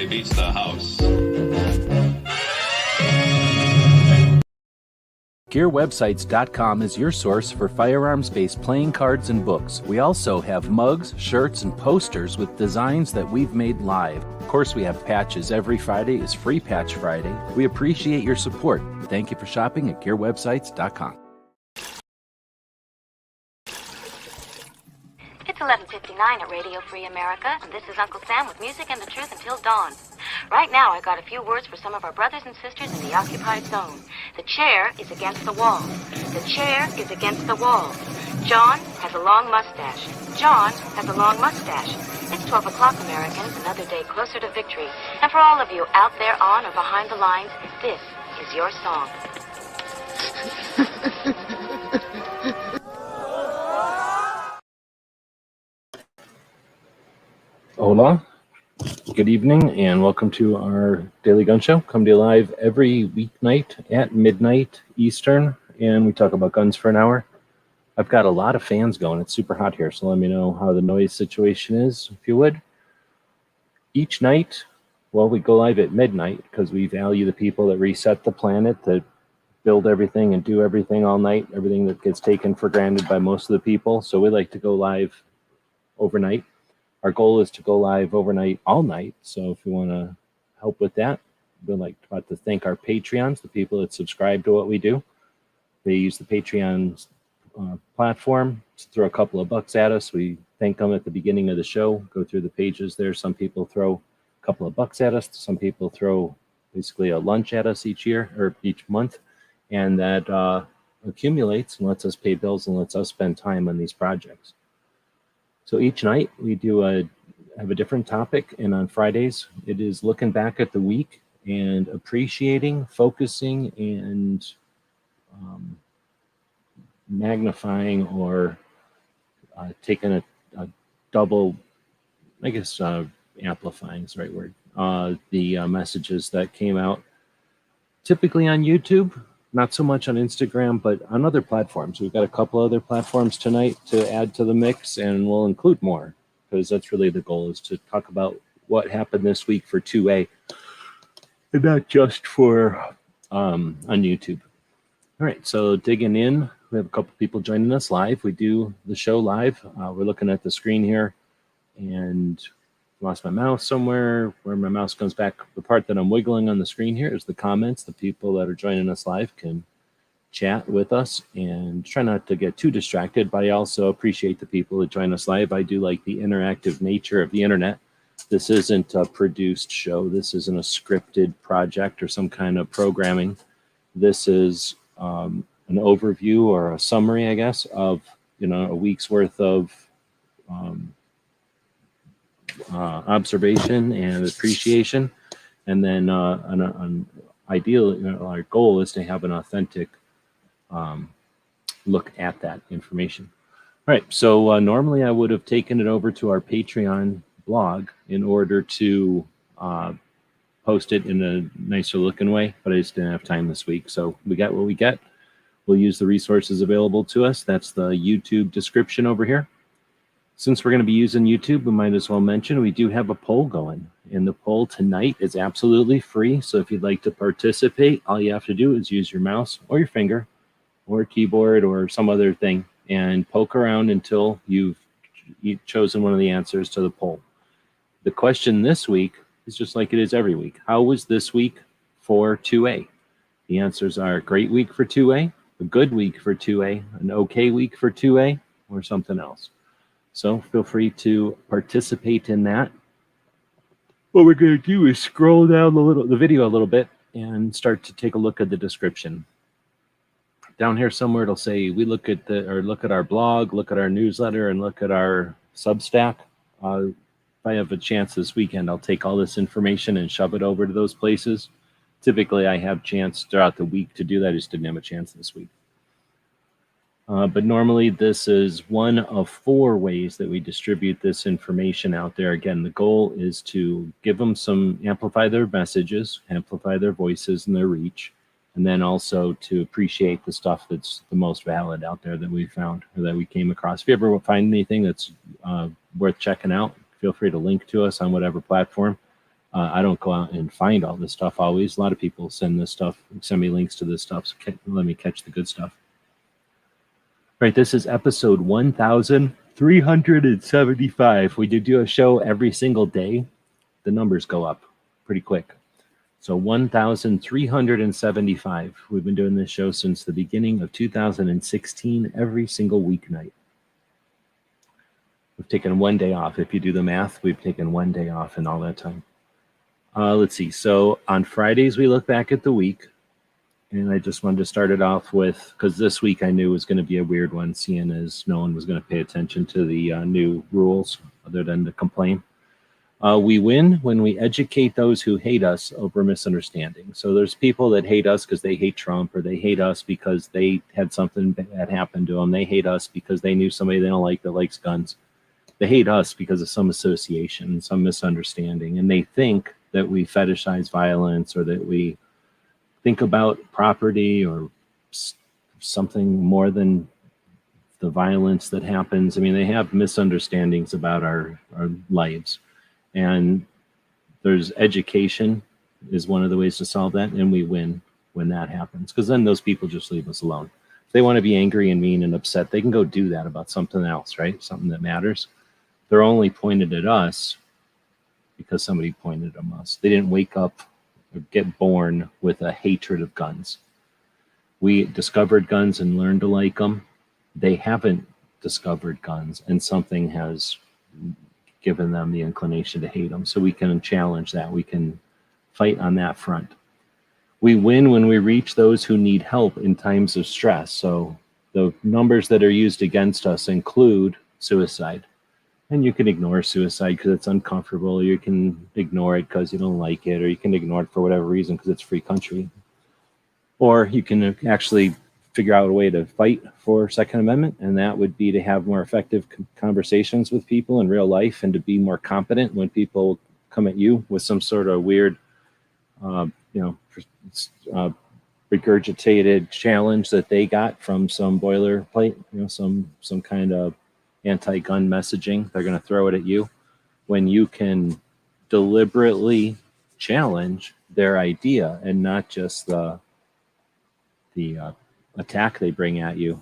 Friday beats the house. GearWebsites.com is your source for firearms-based playing cards and books. We also have mugs, shirts, and posters with designs that we've made live. Of course, we have patches. Every Friday is Free Patch Friday. We appreciate your support. Thank you for shopping at GearWebsites.com. It's 11:59 at Radio Free America, and this is Uncle Sam with music and the truth until dawn. Right now, I got a few words for some of our brothers and sisters in the occupied zone. The chair is against the wall. The chair is against the wall. John has a long mustache. John has a long mustache. It's 12 o'clock, Americans, another day closer to victory. And for all of you out there on or behind the lines, this is your song. Hola, good evening, and welcome to our Daily Gun Show. Come to you live every weeknight at midnight Eastern, and we talk about guns for an hour. I've got a lot of fans going. It's super hot here, so let me know how the noise situation is, if you would. Each night, well, we go live at midnight because we value the people that reset the planet, that build everything and do everything all night, everything that gets taken for granted by most of the people. So we like to go live overnight. Our goal is to go live overnight all night. So if you want to help with that, we'd like to thank our Patreons, the people that subscribe to what we do. They use the Patreon platform to throw a couple of bucks at us. We thank them at the beginning of the show, go through the pages there. Some people throw a couple of bucks at us. Some people throw basically a lunch at us each year or each month. And that accumulates and lets us pay bills and lets us spend time on these projects. So each night we do have a different topic, and on Fridays it is looking back at the week and appreciating, focusing, and magnifying or taking a double, I guess amplifying is the right word, the messages that came out typically on YouTube. Not so much on Instagram, but on other platforms. We've got a couple other platforms tonight to add to the mix, and we'll include more because that's really the goal, is to talk about what happened this week for 2A and not just for on YouTube. All right, so digging in, we have a couple people joining us live. We do the show live. We're looking at the screen here, and lost my mouse somewhere. Where my mouse comes back, the part that I'm wiggling on the screen here is the comments. The people that are joining us live can chat with us, and try not to get too distracted, but I also appreciate the people that join us live. I do like the interactive nature of the internet. This isn't a produced show. This isn't a scripted project or some kind of programming. This is an overview or a summary, I guess, of a week's worth of observation and appreciation, and then an ideal, our goal is to have an authentic look at that information. All right, so normally I would have taken it over to our Patreon blog in order to post it in a nicer looking way, but I just didn't have time this week. So we got what we get. We'll use the resources available to us. That's the YouTube description over here. Since we're going to be using YouTube, we might as well mention we do have a poll going. And the poll tonight is absolutely free. So if you'd like to participate, all you have to do is use your mouse or your finger or a keyboard or some other thing and poke around until you've chosen one of the answers to the poll. The question this week is just like it is every week. How was this week for 2A? The answers are a great week for 2A, a good week for 2A, an okay week for 2A, or something else. So feel free to participate in that. What we're going to do is scroll down the video a little bit and start to take a look at the description. Down here somewhere it'll say we look at our blog, look at our newsletter, and look at our Substack. If I have a chance this weekend, I'll take all this information and shove it over to those places. Typically, I have chance throughout the week to do that. I just didn't have a chance this week. But normally this is one of 4 ways that we distribute this information out there. Again, the goal is to give them amplify their messages, amplify their voices and their reach, and then also to appreciate the stuff that's the most valid out there that we found or that we came across. If you ever find anything that's worth checking out, feel free to link to us on whatever platform. I don't go out and find all this stuff always. A lot of people send me links to this stuff. So let me catch the good stuff. Right, this is episode 1375. We do a show every single day. The numbers go up pretty quick. So 1375. We've been doing this show since the beginning of 2016, every single weeknight. We've taken one day off. If you do the math, we've taken one day off in all that time. Let's see. So on Fridays, we look back at the week. And I just wanted to start it off with, because this week I knew was going to be a weird one, seeing as no one was going to pay attention to the new rules other than to complain. We win when we educate those who hate us over misunderstanding. So there's people that hate us because they hate Trump, or they hate us because they had something bad happen to them. They hate us because they knew somebody they don't like that likes guns. They hate us because of some association, some misunderstanding, and they think that we fetishize violence, or that we think about property or something more than the violence that happens. I mean, they have misunderstandings about our lives. And there's education is one of the ways to solve that. And we win when that happens, because then those people just leave us alone. If they want to be angry and mean and upset, they can go do that about something else, right? Something that matters. They're only pointed at us because somebody pointed at us. They didn't wake up or get born with a hatred of guns. We discovered guns and learned to like them. They haven't discovered guns, and something has given them the inclination to hate them. So we can challenge that. We can fight on that front. We win when we reach those who need help in times of stress. So the numbers that are used against us include suicide. And you can ignore suicide because it's uncomfortable. You can ignore it because you don't like it, or you can ignore it for whatever reason because it's a free country. Or you can actually figure out a way to fight for Second Amendment, and that would be to have more effective conversations with people in real life, and to be more competent when people come at you with some sort of weird, regurgitated challenge that they got from some boilerplate, some kind of anti-gun messaging. They're going to throw it at you. When you can deliberately challenge their idea and not just the attack they bring at you,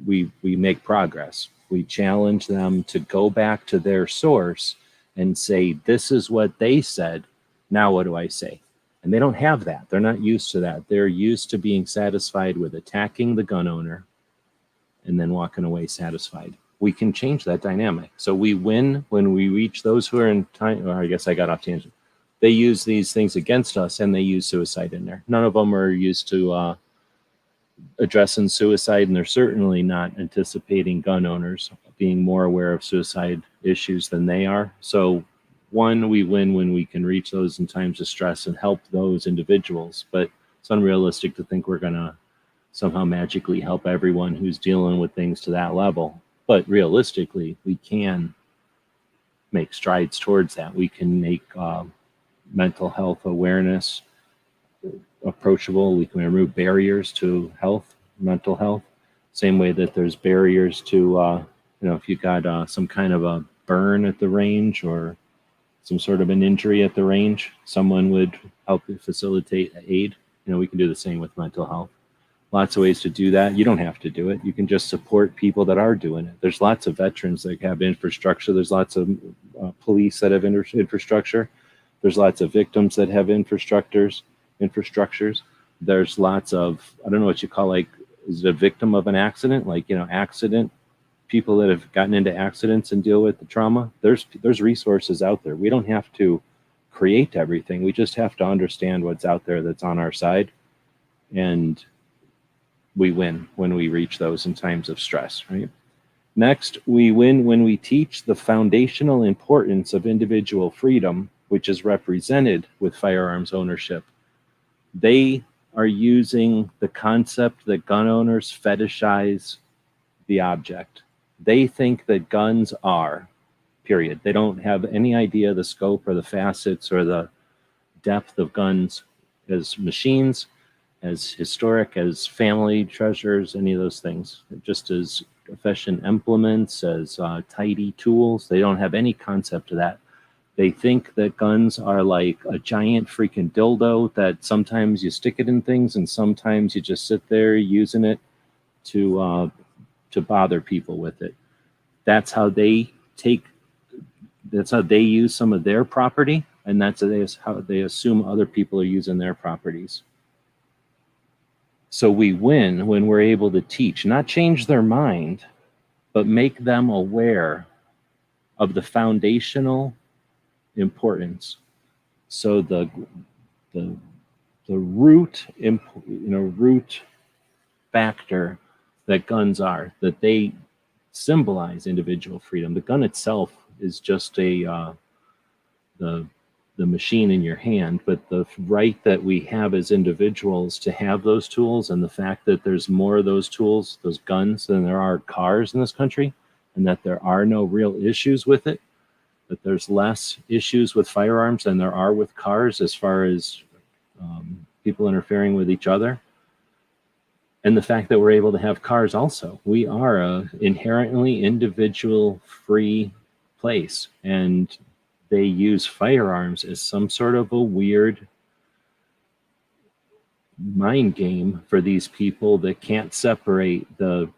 we make progress. We challenge them to go back to their source and say, this is what they said, now what do I say? And they don't have that. They're not used to that. They're used to being satisfied with attacking the gun owner and then walking away satisfied. We can change that dynamic. So we win when we reach those who are in time, or I guess I got off tangent. They use these things against us, and they use suicide in there. None of them are used to addressing suicide, and they're certainly not anticipating gun owners being more aware of suicide issues than they are. So one, we win when we can reach those in times of stress and help those individuals, but it's unrealistic to think we're going to somehow magically help everyone who's dealing with things to that level. But realistically, we can make strides towards that. We can make mental health awareness approachable. We can remove barriers to mental health. Same way that there's barriers to, if you got some kind of a burn at the range, or some sort of an injury at the range, someone would help you facilitate aid. We can do the same with mental health. Lots of ways to do that. You don't have to do it. You can just support people that are doing it. There's lots of veterans that have infrastructure. There's lots of police that have infrastructure. There's lots of victims that have infrastructures. There's lots of, I don't know what you call, like, is it a victim of an accident? Like, accident, people that have gotten into accidents and deal with the trauma. There's resources out there. We don't have to create everything. We just have to understand what's out there that's on our side. And we win when we reach those in times of stress, right? Next, we win when we teach the foundational importance of individual freedom, which is represented with firearms ownership. They are using the concept that gun owners fetishize the object. They think that guns are, period. They don't have any idea the scope or the facets or the depth of guns as machines, as historic, as family treasures, any of those things. Just as efficient implements, as tidy tools. They don't have any concept of that. They think that guns are like a giant freaking dildo that sometimes you stick it in things and sometimes you just sit there using it to bother people with it. That's how they use some of their property, and that's how they assume other people are using their properties. So we win when we're able to teach, not change their mind, but make them aware of the foundational importance. So the root factor that guns are, that they symbolize individual freedom. The gun itself is just the machine in your hand, but the right that we have as individuals to have those tools, and the fact that there's more of those tools, those guns, than there are cars in this country, and that there are no real issues with it, that there's less issues with firearms than there are with cars as far as people interfering with each other. And the fact that we're able to have cars also. We are a inherently individual free place, and they use firearms as some sort of a weird mind game for these people that can't separate the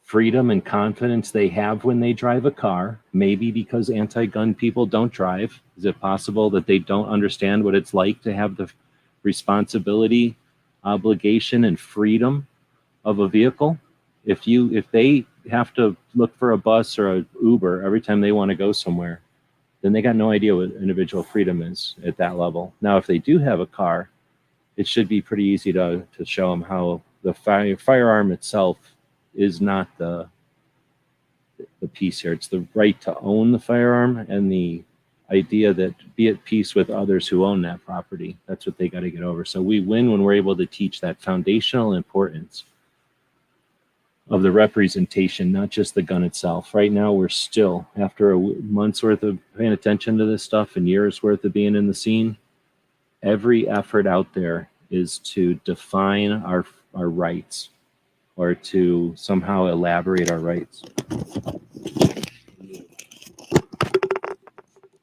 freedom and confidence they have when they drive a car, maybe because anti-gun people don't drive. Is it possible that they don't understand what it's like to have the responsibility, obligation, and freedom of a vehicle? If they have to look for a bus or an Uber every time they want to go somewhere, then they got no idea what individual freedom is at that level. Now, if they do have a car, it should be pretty easy to show them how the firearm itself is not the piece here. It's the right to own the firearm and the idea that be at peace with others who own that property. That's what they got to get over. So we win when we're able to teach that foundational importance of the representation, not just the gun itself. Right now, we're still, after a month's worth of paying attention to this stuff and years worth of being in the scene, every effort out there is to define our rights, or to somehow elaborate our rights.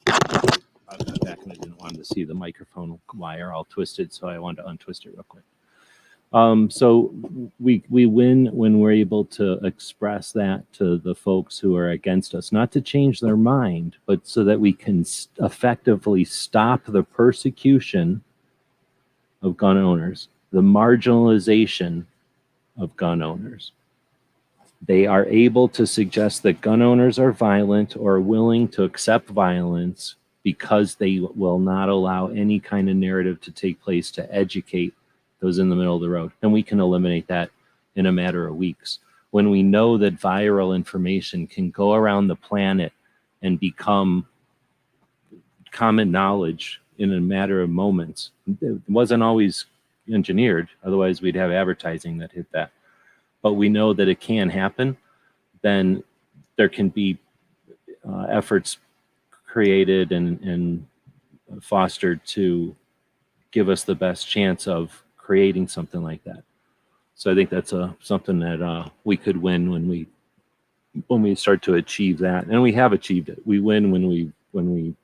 I got back and I didn't want to see the microphone wire all twisted, so I wanted to untwist it real quick. So we win when we're able to express that to the folks who are against us, not to change their mind, but so that we can effectively stop the persecution of gun owners, the marginalization of gun owners. They are able to suggest that gun owners are violent or willing to accept violence because they will not allow any kind of narrative to take place to educate those in the middle of the road. And we can eliminate that in a matter of weeks. When we know that viral information can go around the planet and become common knowledge in a matter of moments. It wasn't always engineered, otherwise we'd have advertising that hit that. But we know that it can happen. Then there can be efforts created and fostered to give us the best chance of creating something like that. So I think that's something that we could win when we start to achieve that, and we have achieved it. We win when we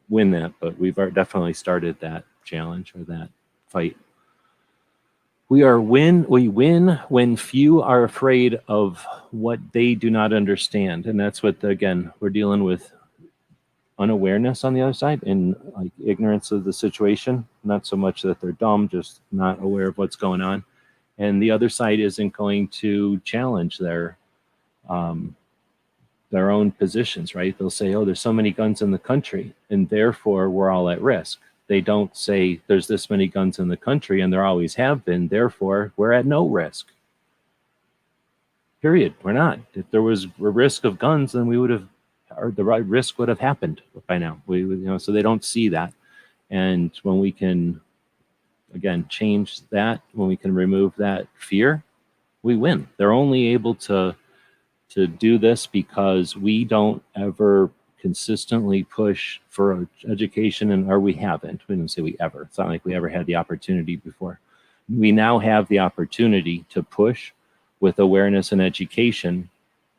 win that, but we've definitely started that challenge or that fight. We win when few are afraid of what they do not understand, and that's what, again, we're dealing with unawareness on the other side, and like ignorance of the situation. Not so much that they're dumb, just not aware of what's going on. And the other side isn't going to challenge their own positions, right? They'll say, oh, there's so many guns in the country, and therefore we're all at risk. They don't say there's this many guns in the country, and there always have been, therefore we're at no risk. Period. We're not. If there was a risk of guns, then we would have, or the right risk would have happened by now. So they don't see that. And when we can, again, change that, when we can remove that fear, we win. They're only able to do this because we don't ever consistently push for education, or we haven't. We didn't say we ever. It's not like we ever had the opportunity before. We now have the opportunity to push with awareness and education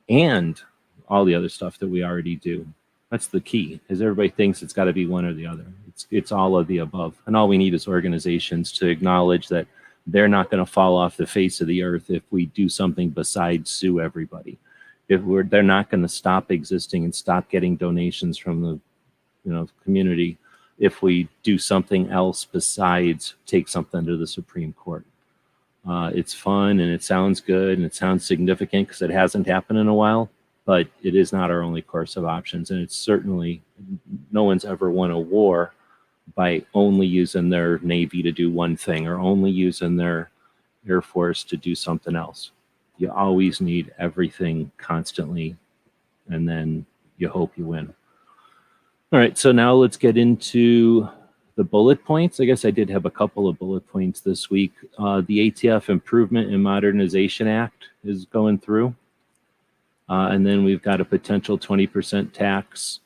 and all the other stuff that we already do. That's the key, is everybody thinks it's got to be one or the other. It's all of the above. And all we need is organizations to acknowledge that they're not going to fall off the face of the earth if we do something besides sue everybody. They're not going to stop existing and stop getting donations from the community if we do something else besides take something to the Supreme Court. It's fun and it sounds good and it sounds significant because it hasn't happened in a while, but it is not our only course of options. And it's certainly, no one's ever won a war by only using their Navy to do one thing or only using their Air Force to do something else. You always need everything constantly, and then you hope you win. All right, so now let's get into the bullet points. I guess I did have a couple of bullet points this week. The ATF Improvement and Modernization Act is going through. And then we've got a potential 20% tax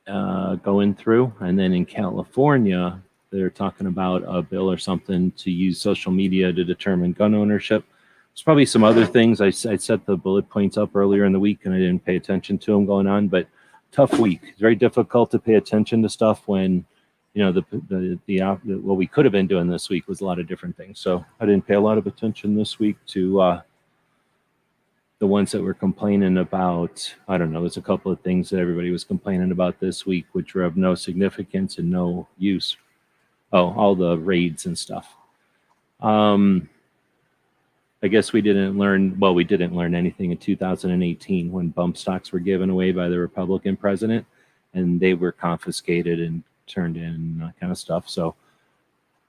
going through. And then in California, they're talking about a bill or something to use social media to determine gun ownership. There's probably some other things. I set the bullet points up earlier in the week and I didn't pay attention to them going on, but tough week. It's very difficult to pay attention to stuff when, what we could have been doing this week was a lot of different things. So I didn't pay a lot of attention this week to the ones that were complaining about. I don't know, there's a couple of things that everybody was complaining about this week, which were of no significance and no use. Oh, all the raids and stuff. I guess we didn't learn anything in 2018 when bump stocks were given away by the Republican president and they were confiscated and turned in, that kind of stuff. So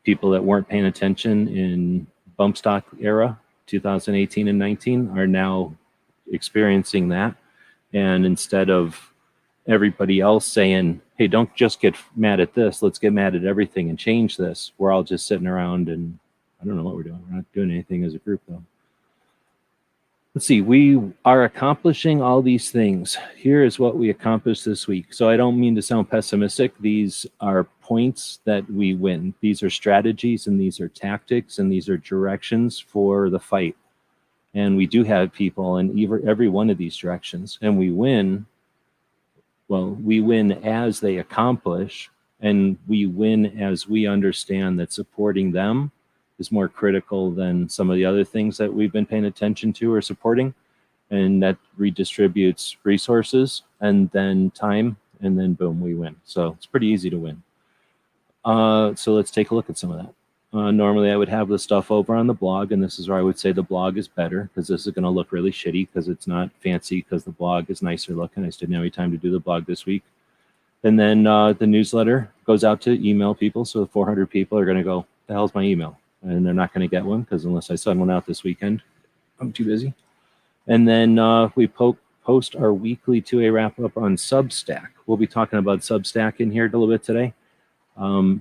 people that weren't paying attention in bump stock era, 2018 and 19, are now experiencing that. And instead of everybody else saying, hey, don't just get mad at this, let's get mad at everything and change this, we're all just sitting around and I don't know what we're doing. We're not doing anything as a group, though. Let's see. We are accomplishing all these things. Here is what we accomplished this week. So I don't mean to sound pessimistic. These are points that we win. These are strategies, and these are tactics, and these are directions for the fight. And we do have people in every one of these directions. And we win. Well, we win as they accomplish, and we win as we understand that supporting them is more critical than some of the other things that we've been paying attention to or supporting. And that redistributes resources and then time, and then boom, we win. So it's pretty easy to win. So let's take a look at some of that. Normally I would have the stuff over on the blog, and this is where I would say the blog is better because this is going to look really shitty because it's not fancy, because the blog is nicer looking. I just didn't have any time to do the blog this week. And then the newsletter goes out to email people. So the 400 people are going to go, the hell's my email? And they're not going to get one because unless I send one out this weekend, I'm too busy. And then we post our weekly 2A wrap-up on SubStack. We'll be talking about SubStack in here a little bit today.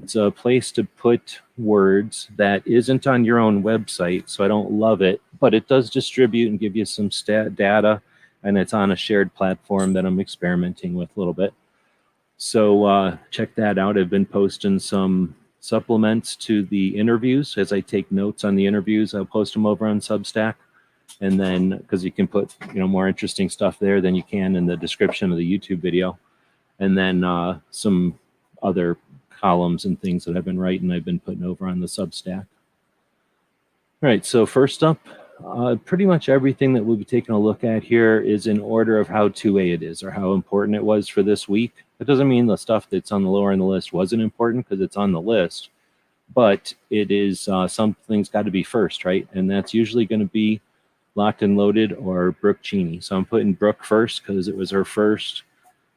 It's a place to put words that isn't on your own website, so I don't love it, but it does distribute and give you some stat data, and it's on a shared platform that I'm experimenting with a little bit. So check that out. I've been posting some supplements to the interviews. As I take notes on the interviews, I'll post them over on Substack. And then, because you can put more interesting stuff there than you can in the description of the YouTube video. And then some other columns and things that I've been writing, I've been putting over on the Substack. All right, so first up, pretty much everything that we'll be taking a look at here is in order of how 2A it is or how important it was for this week. That doesn't mean the stuff that's on the lower end of the list wasn't important, because it's on the list, but it is something's got to be first, right? And that's usually going to be Locked and Loaded or Brooke Cheney. So I'm putting Brooke first because it was her first.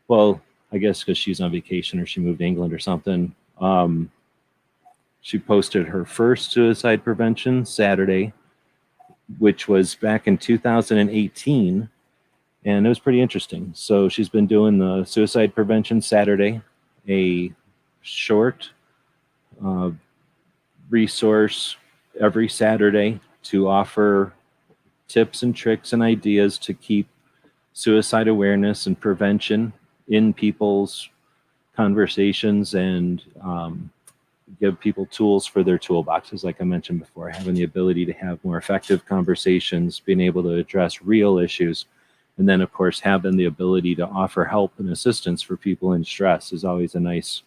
Well, I guess because she's on vacation or she moved to England or something. She posted her first suicide prevention Saturday, which was back in 2018. And it was pretty interesting. So she's been doing the Suicide Prevention Saturday, a short resource every Saturday to offer tips and tricks and ideas to keep suicide awareness and prevention in people's conversations, and give people tools for their toolboxes. Like I mentioned before, having the ability to have more effective conversations, being able to address real issues, And then, of course, having the ability to offer help and assistance for people in stress is always a nice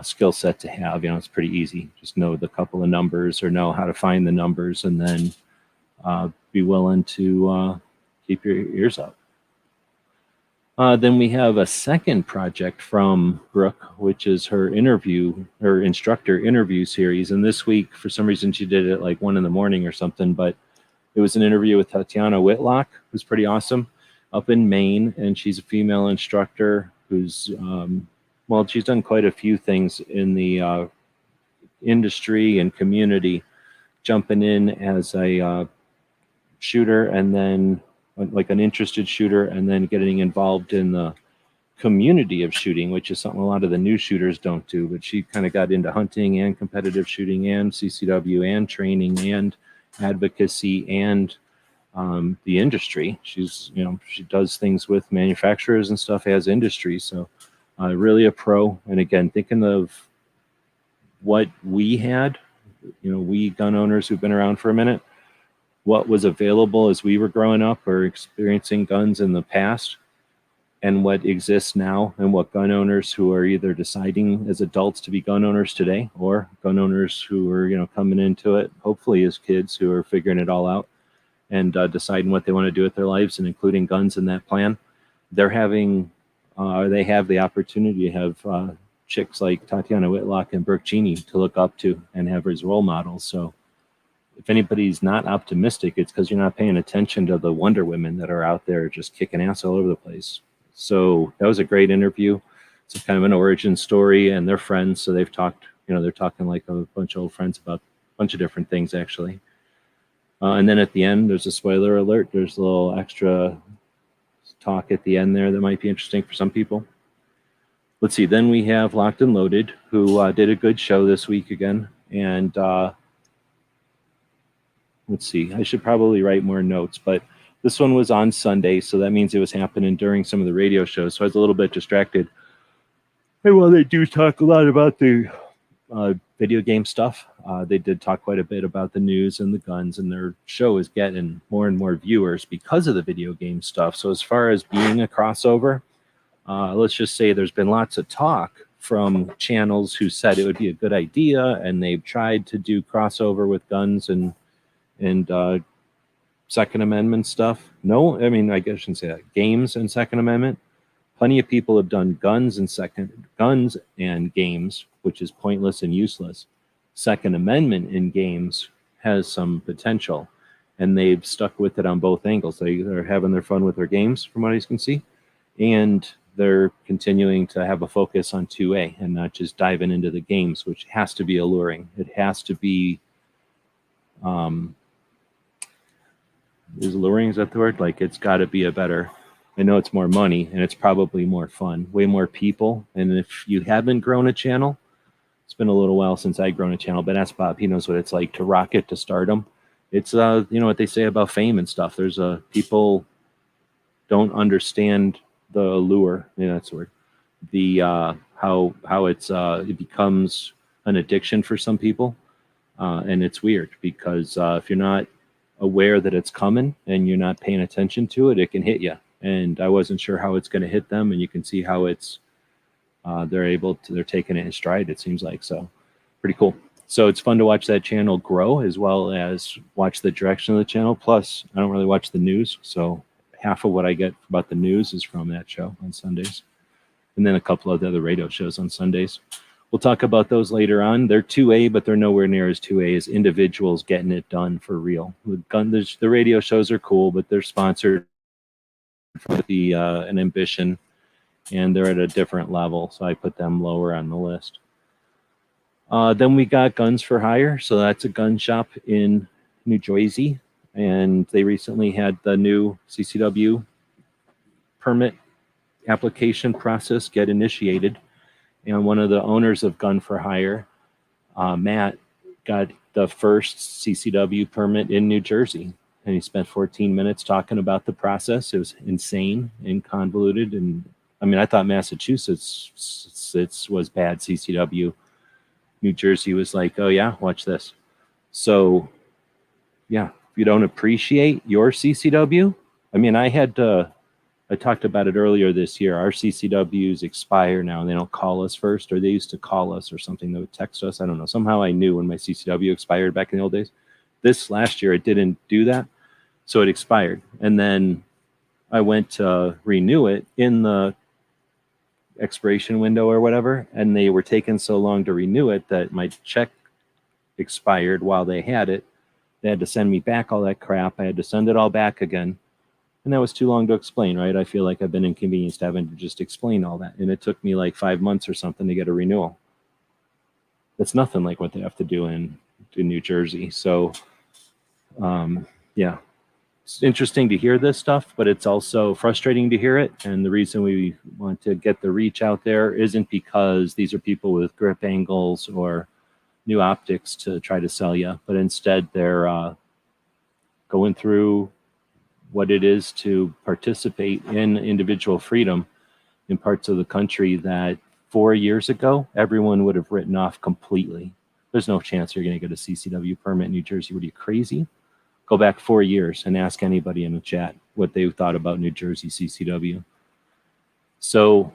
skill set to have. You know, it's pretty easy. Just know the couple of numbers or know how to find the numbers, and then be willing to keep your ears up. Then we have a second project from Brooke, which is her instructor interview series. And this week, for some reason, she did it like 1 a.m. or something, but it was an interview with Tatiana Whitlock, who's pretty awesome, up in Maine. And she's a female instructor who's, well, she's done quite a few things in the industry and community, jumping in as a shooter, and then like an interested shooter, and then getting involved in the community of shooting, which is something a lot of the new shooters don't do. But she kind of got into hunting and competitive shooting and CCW and training and advocacy and the industry. She's, you know, she does things with manufacturers and stuff as industry. So really a pro. And again, thinking of what we had, you know, we gun owners who've been around for a minute, what was available as we were growing up or experiencing guns in the past, and what exists now, and what gun owners who are either deciding as adults to be gun owners today, or gun owners who are, you know, coming into it, hopefully as kids who are figuring it all out and deciding what they want to do with their lives, and including guns in that plan. They're having, they have the opportunity to have chicks like Tatiana Whitlock and Brooke Cheney to look up to and have as role models. So if anybody's not optimistic, it's because you're not paying attention to the Wonder Women that are out there just kicking ass all over the place. So that was a great interview. It's kind of an origin story, and they're friends. So they've talked, you know, they're talking like a bunch of old friends about a bunch of different things, actually. And then at the end, there's a spoiler alert. There's a little extra talk at the end there that might be interesting for some people. Let's see. Then we have Locked and Loaded, who did a good show this week again. And let's see, I should probably write more notes, but this one was on Sunday, so that means it was happening during some of the radio shows, so I was a little bit distracted. And while they do talk a lot about the video game stuff, they did talk quite a bit about the news and the guns, and their show is getting more and more viewers because of the video game stuff. So as far as being a crossover, let's just say there's been lots of talk from channels who said it would be a good idea, and they've tried to do crossover with guns and Second Amendment stuff. No, I mean, I guess I shouldn't say that. Games and Second Amendment. Plenty of people have done guns and games, which is pointless and useless. Second Amendment in games has some potential, and they've stuck with it on both angles. They're having their fun with their games, from what I can see, and they're continuing to have a focus on 2A and not just diving into the games, which has to be alluring. It has to be is alluring, is that the word? Like, it's got to be a better, I know it's more money, and it's probably more fun, way more people. And if you haven't grown a channel, it's been a little while since I've grown a channel, but ask Bob, he knows what it's like to rocket to stardom. It's, you know what they say about fame and stuff. There's people don't understand the allure, yeah, that's the word, the, how it's, it becomes an addiction for some people. And it's weird because if you're not aware that it's coming and you're not paying attention to it, it can hit you. And I wasn't sure how it's going to hit them, and you can see how it's they're taking it in stride, it seems like. So pretty cool. So it's fun to watch that channel grow, as well as watch the direction of the channel. Plus, I don't really watch the news, so half of what I get about the news is from that show on Sundays, and then a couple of the other radio shows on Sundays. We'll talk about those later on. They're 2A, but they're nowhere near as 2A as individuals getting it done for real. The radio shows are cool, but they're sponsored with an ambition, and they're at a different level, so I put them lower on the list. Then we got Guns for Hire. So that's a gun shop in New Jersey, and they recently had the new CCW permit application process get initiated. And one of the owners of Gun for Hire, Matt, got the first CCW permit in New Jersey. And he spent 14 minutes talking about the process. It was insane and convoluted. And I mean, I thought Massachusetts was bad CCW. New Jersey was like, oh yeah, watch this. So yeah, if you don't appreciate your CCW, I mean, I talked about it earlier this year. Our CCWs expire now and they don't call us first, or they used to call us or something. They would text us. I don't know. Somehow I knew when my CCW expired back in the old days. This last year, it didn't do that. So it expired. And then I went to renew it in the expiration window or whatever. And they were taking so long to renew it that my check expired while they had it. They had to send me back all that crap. I had to send it all back again. And that was too long to explain, right? I feel like I've been inconvenienced having to just explain all that. And it took me like 5 months or something to get a renewal. That's nothing like what they have to do in New Jersey. So, yeah, it's interesting to hear this stuff, but it's also frustrating to hear it. And the reason we want to get the reach out there isn't because these are people with grip angles or new optics to try to sell you, but instead they're going through what it is to participate in individual freedom in parts of the country that 4 years ago, everyone would have written off completely. There's no chance you're going to get a CCW permit in New Jersey. What are you, crazy? Go back 4 years and ask anybody in the chat what they thought about New Jersey CCW. So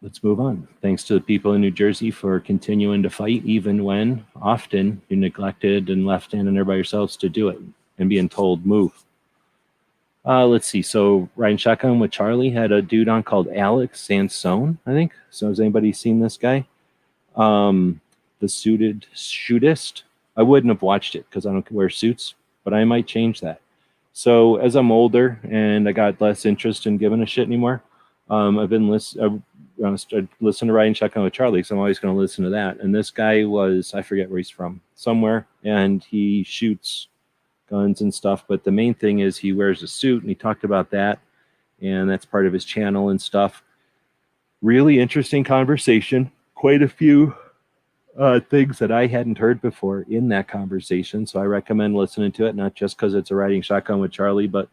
let's move on. Thanks to the people in New Jersey for continuing to fight, even when often you're neglected and left standing there by yourselves to do it and being told, move. Let's see. So Riding Shotgun with Charlie had a dude on called Alex Sansone, I think. So has anybody seen this guy? The Suited Shootist. I wouldn't have watched it because I don't wear suits, but I might change that. So as I'm older and I got less interest in giving a shit anymore, I've been listening to Riding Shotgun with Charlie, so I'm always going to listen to that. And this guy was, I forget where he's from, somewhere, and he shoots guns and stuff, but the main thing is he wears a suit, and he talked about that, and that's part of his channel and stuff. Really interesting conversation. Quite a few things that I hadn't heard before in that conversation, so I recommend listening to it, not just because it's a Riding Shotgun with Charlie, but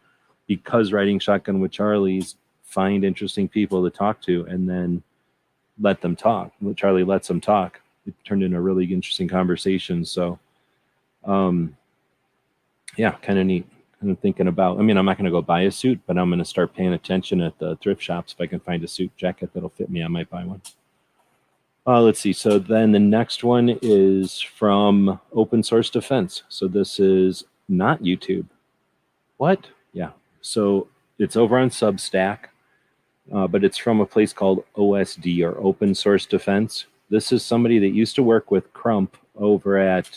because Riding Shotgun with Charlie's find interesting people to talk to and then let them talk. Charlie lets them talk. It turned into a really interesting conversation. So yeah, kind of neat. I'm thinking about, I mean, I'm not going to go buy a suit, but I'm going to start paying attention at the thrift shops. If I can find a suit jacket that'll fit me, I might buy one. Let's see. So then the next one is from Open Source Defense. So this is not YouTube. What? Yeah. So it's over on Substack, but it's from a place called OSD, or Open Source Defense. This is somebody that used to work with Crump over at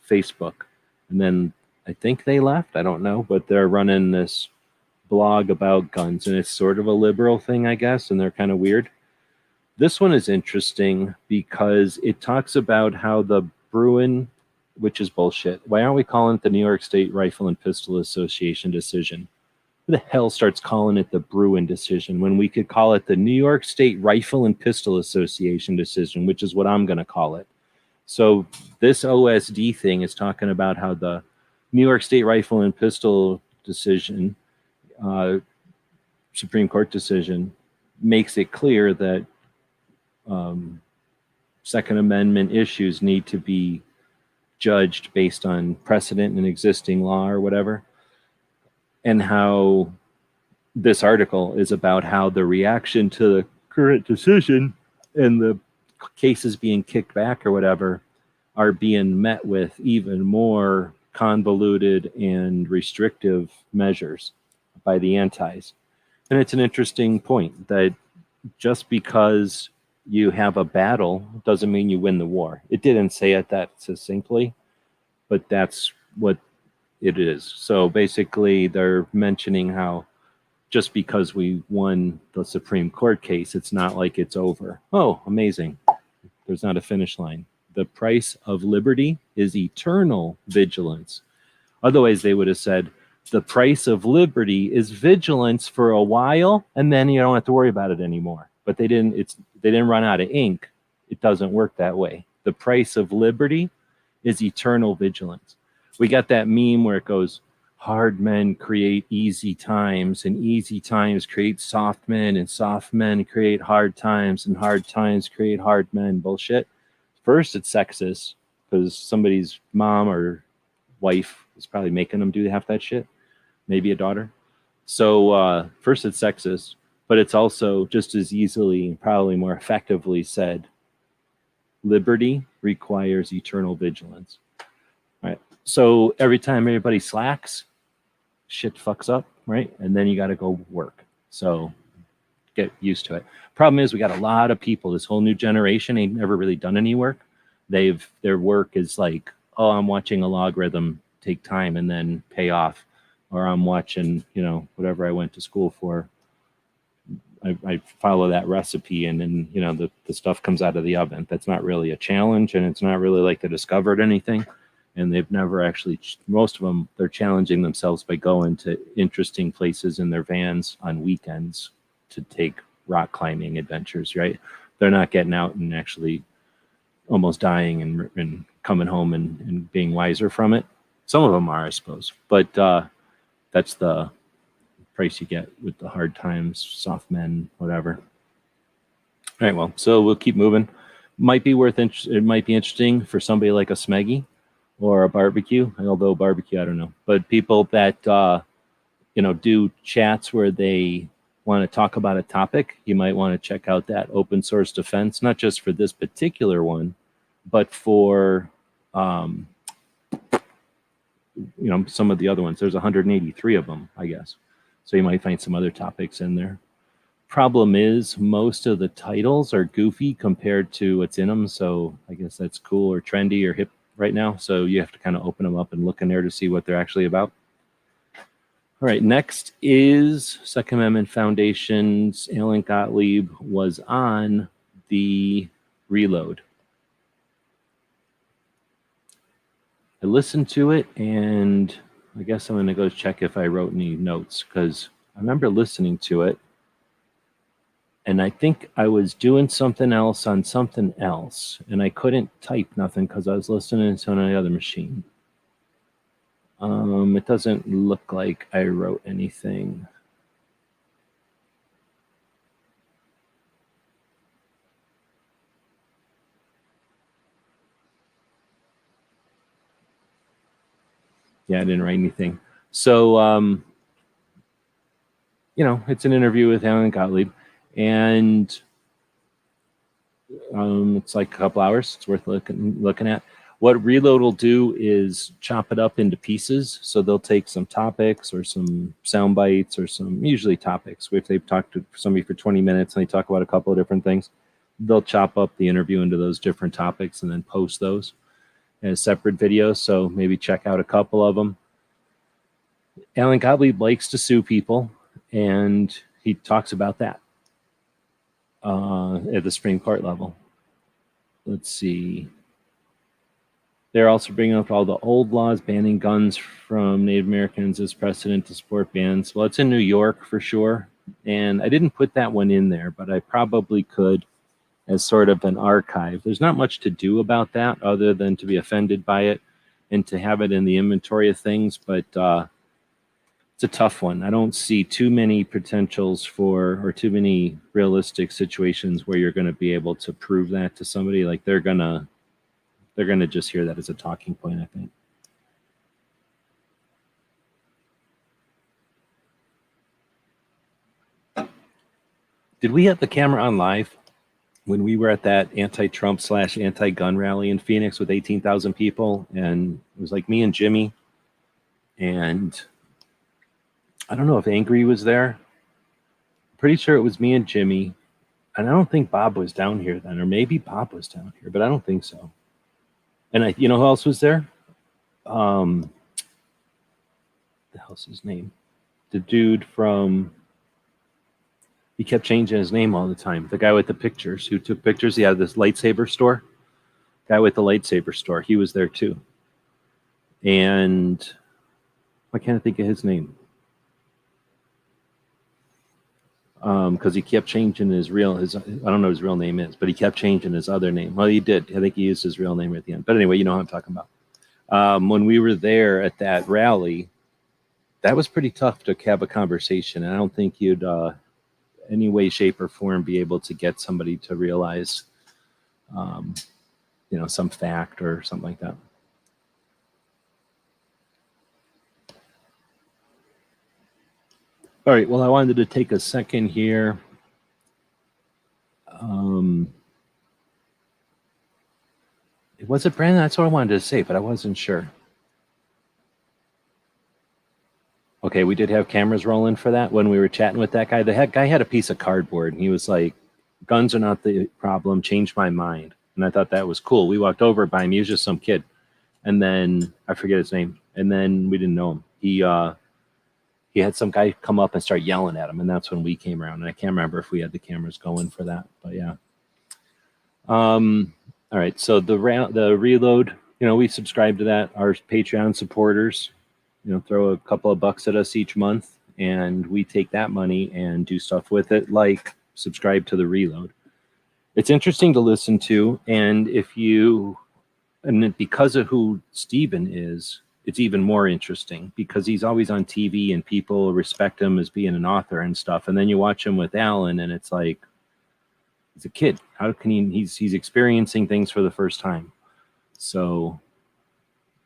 Facebook. And then I think they left. I don't know, but they're running this blog about guns, and it's sort of a liberal thing, I guess, and they're kind of weird. This one is interesting because it talks about how the Bruin, which is bullshit. Why aren't we calling it the New York State Rifle and Pistol Association decision? Who the hell starts calling it the Bruin decision when we could call it the New York State Rifle and Pistol Association decision, which is what I'm going to call it. So this OSD thing is talking about how the New York State Rifle and Pistol decision, Supreme Court decision, makes it clear that Second Amendment issues need to be judged based on precedent and existing law or whatever. And how this article is about how the reaction to the current decision and the cases being kicked back or whatever are being met with even more convoluted and restrictive measures by the antis. And it's an interesting point that just because you have a battle doesn't mean you win the war. It didn't say it that succinctly, but that's what it is. So basically they're mentioning how just because we won the Supreme Court case, it's not like it's over. Oh, amazing. There's not a finish line. The price of liberty is eternal vigilance. Otherwise, they would have said, the price of liberty is vigilance for a while, and then you don't have to worry about it anymore. But they didn't run out of ink. It doesn't work that way. The price of liberty is eternal vigilance. We got that meme where it goes, hard men create easy times, and easy times create soft men, and soft men create hard times, and hard times create hard men. Bullshit. First, it's sexist because somebody's mom or wife is probably making them do half that shit. Maybe a daughter. So first, it's sexist, but it's also just as easily, probably more effectively said, liberty requires eternal vigilance. All right. So every time everybody slacks, shit fucks up, right? And then you got to go work. So get used to it. Problem is, we got a lot of people. This whole new generation ain't never really done any work. Their work is like, oh, I'm watching a logarithm take time and then pay off, or I'm watching, whatever I went to school for. I follow that recipe, and then the stuff comes out of the oven. That's not really a challenge, and it's not really like they discovered anything. And they've never actually, most of them, they're challenging themselves by going to interesting places in their vans on weekends to take rock climbing adventures, right? They're not getting out and actually almost dying and coming home and being wiser from it. Some of them are, I suppose, but that's the price you get with the hard times, soft men, whatever. All right, well, so we'll keep moving. It might be interesting for somebody like a Smeggy or a barbecue, although barbecue, I don't know. But people that, do chats where they want to talk about a topic, you might want to check out that open source defense, not just for this particular one, but for, some of the other ones. There's 183 of them, I guess. So you might find some other topics in there. Problem is, most of the titles are goofy compared to what's in them. So I guess that's cool or trendy or hip right now. So you have to kind of open them up and look in there to see what they're actually about. All right, next is Second Amendment Foundation's Alan Gottlieb was on the reload. I listened to it, and I guess I'm going to go check if I wrote any notes, because I remember listening to it, and I think I was doing something else on something else, and I couldn't type nothing because I was listening to another other machine. It doesn't look like I wrote anything. Yeah, I didn't write anything. So, it's an interview with Alan Gottlieb, and it's like a couple hours. It's worth looking at. What Reload will do is chop it up into pieces. So they'll take some topics or some sound bites or some, usually topics. If they've talked to somebody for 20 minutes and they talk about a couple of different things, they'll chop up the interview into those different topics and then post those as separate videos. So maybe check out a couple of them. Alan Gottlieb likes to sue people, and he talks about that at the Supreme Court level. Let's see. They're also bringing up all the old laws banning guns from Native Americans as precedent to support bans. Well, it's in New York for sure. And I didn't put that one in there, but I probably could as sort of an archive. There's not much to do about that other than to be offended by it and to have it in the inventory of things. But it's a tough one. I don't see too many potentials or too many realistic situations where you're going to be able to prove that to somebody. Like they're going to just hear that as a talking point, I think. Did we have the camera on live when we were at that anti-Trump / anti-gun rally in Phoenix with 18,000 people? And it was like me and Jimmy. And I don't know if Angry was there. Pretty sure it was me and Jimmy. And I don't think Bob was down here then, or maybe Bob was down here, but I don't think so. And you know who else was there? The hell's his name? The dude from, he kept changing his name all the time. The guy with the pictures, who took pictures. He had this lightsaber store. Guy with the lightsaber store. He was there too. And I can't think of his name. Because he kept changing I don't know what his real name is, but he kept changing his other name. Well, he did. I think he used his real name at the end. But anyway, you know what I'm talking about. When we were there at that rally, that was pretty tough to have a conversation. And I don't think you'd, any way, shape, or form, be able to get somebody to realize, some fact or something like that. All right. Well, I wanted to take a second here. Was it Brandon? That's what I wanted to say, but I wasn't sure. Okay, we did have cameras rolling for that when we were chatting with that guy. The guy had a piece of cardboard, and he was like, "Guns are not the problem. Change my mind." And I thought that was cool. We walked over by him. He was just some kid, and then I forget his name. And then we didn't know him. He had some guy come up and start yelling at him, and that's when we came around. And I can't remember if we had the cameras going for that, but yeah. All right, so the reload, we subscribe to that. Our Patreon supporters, throw a couple of bucks at us each month, and we take that money and do stuff with it, like subscribe to the reload. It's interesting to listen to, and because of who Steven is, it's even more interesting because he's always on TV and people respect him as being an author and stuff. And then you watch him with Alan, and it's like, he's a kid. How can he's experiencing things for the first time. So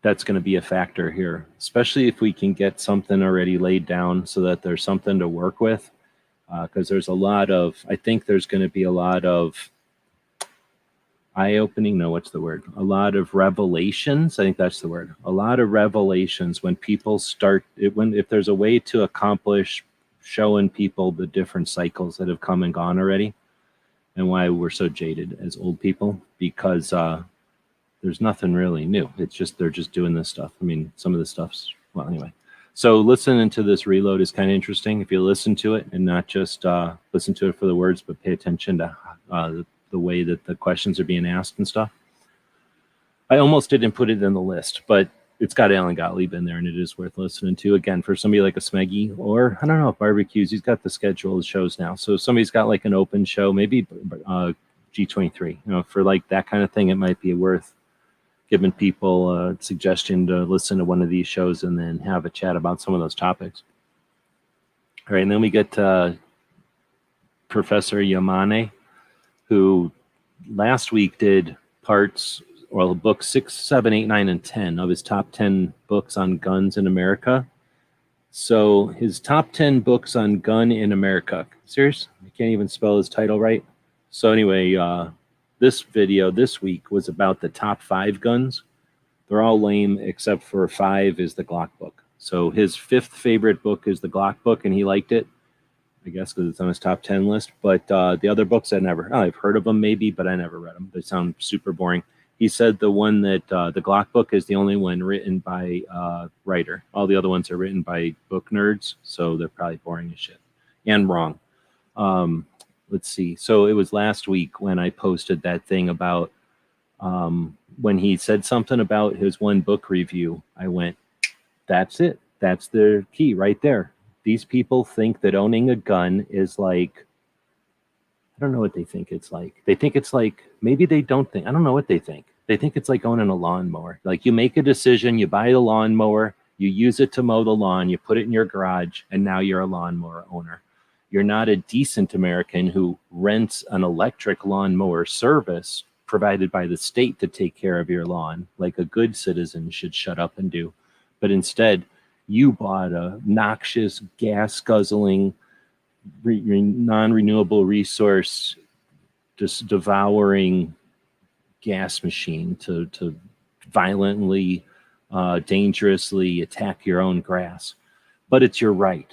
that's going to be a factor here, especially if we can get something already laid down so that there's something to work with. Because there's I think there's going to be a lot of eye-opening. No, what's the word? A lot of revelations. I think that's the word. A lot of revelations when people start, if there's a way to accomplish showing people the different cycles that have come and gone already, and why we're so jaded as old people, because there's nothing really new. It's just they're just doing this stuff. I mean, some of the stuff's, well, anyway. So listening to this reload is kind of interesting if you listen to it and not just listen to it for the words, but pay attention to the way that the questions are being asked and stuff. I almost didn't put it in the list, but it's got Alan Gottlieb in there, and it is worth listening to. Again, for somebody like a Smeggy, or I don't know, barbecues, he's got the schedule of shows now. So if somebody's got like an open show, maybe G23, for like that kind of thing, it might be worth giving people a suggestion to listen to one of these shows and then have a chat about some of those topics. All right, and then we get Professor Yamane, who last week did books 6, 7, 8, 9, and 10 of his top 10 books on guns in America. So his top 10 books on gun in America. Serious? I can't even spell his title right. So anyway, this video this week was about the top 5 guns. They're all lame except for 5 is the Glock book. So his 5th favorite book is the Glock book, and he liked it, I guess, because it's on his top 10 list. But the other books I've heard of them maybe, but I never read them. They sound super boring. He said the one that the Glock book is the only one written by writer. All the other ones are written by book nerds, so they're probably boring as shit and wrong. Let's see. So it was last week when I posted that thing about when he said something about his one book review. I went, that's it. That's the key right there. These people think that owning a gun is like, I don't know what they think it's like. They think it's like, maybe they don't think, I don't know what they think. They think it's like owning a lawnmower. Like you make a decision, you buy a lawnmower, you use it to mow the lawn, you put it in your garage, and now you're a lawnmower owner. You're not a decent American who rents an electric lawnmower service provided by the state to take care of your lawn, like a good citizen should shut up and do. But instead, you bought a noxious, gas-guzzling, non-renewable resource, just devouring gas machine to violently, dangerously attack your own grass. But it's your right?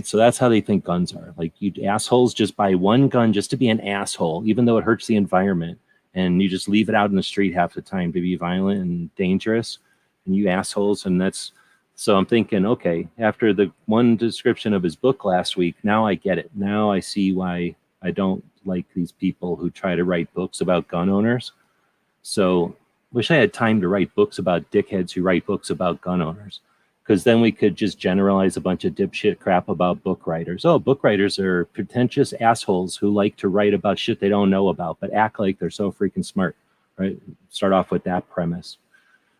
So that's how they think guns are. Like, you assholes just buy one gun just to be an asshole, even though it hurts the environment, and you just leave it out in the street half the time to be violent and dangerous, and you assholes. And that's, so I'm thinking, okay, after the one description of his book last week, now I get it. Now I see why I don't like these people who try to write books about gun owners. So wish I had time to write books about dickheads who write books about gun owners, because then we could just generalize a bunch of dipshit crap about book writers. Oh, book writers are pretentious assholes who like to write about shit they don't know about, but act like they're so freaking smart, right? Start off with that premise.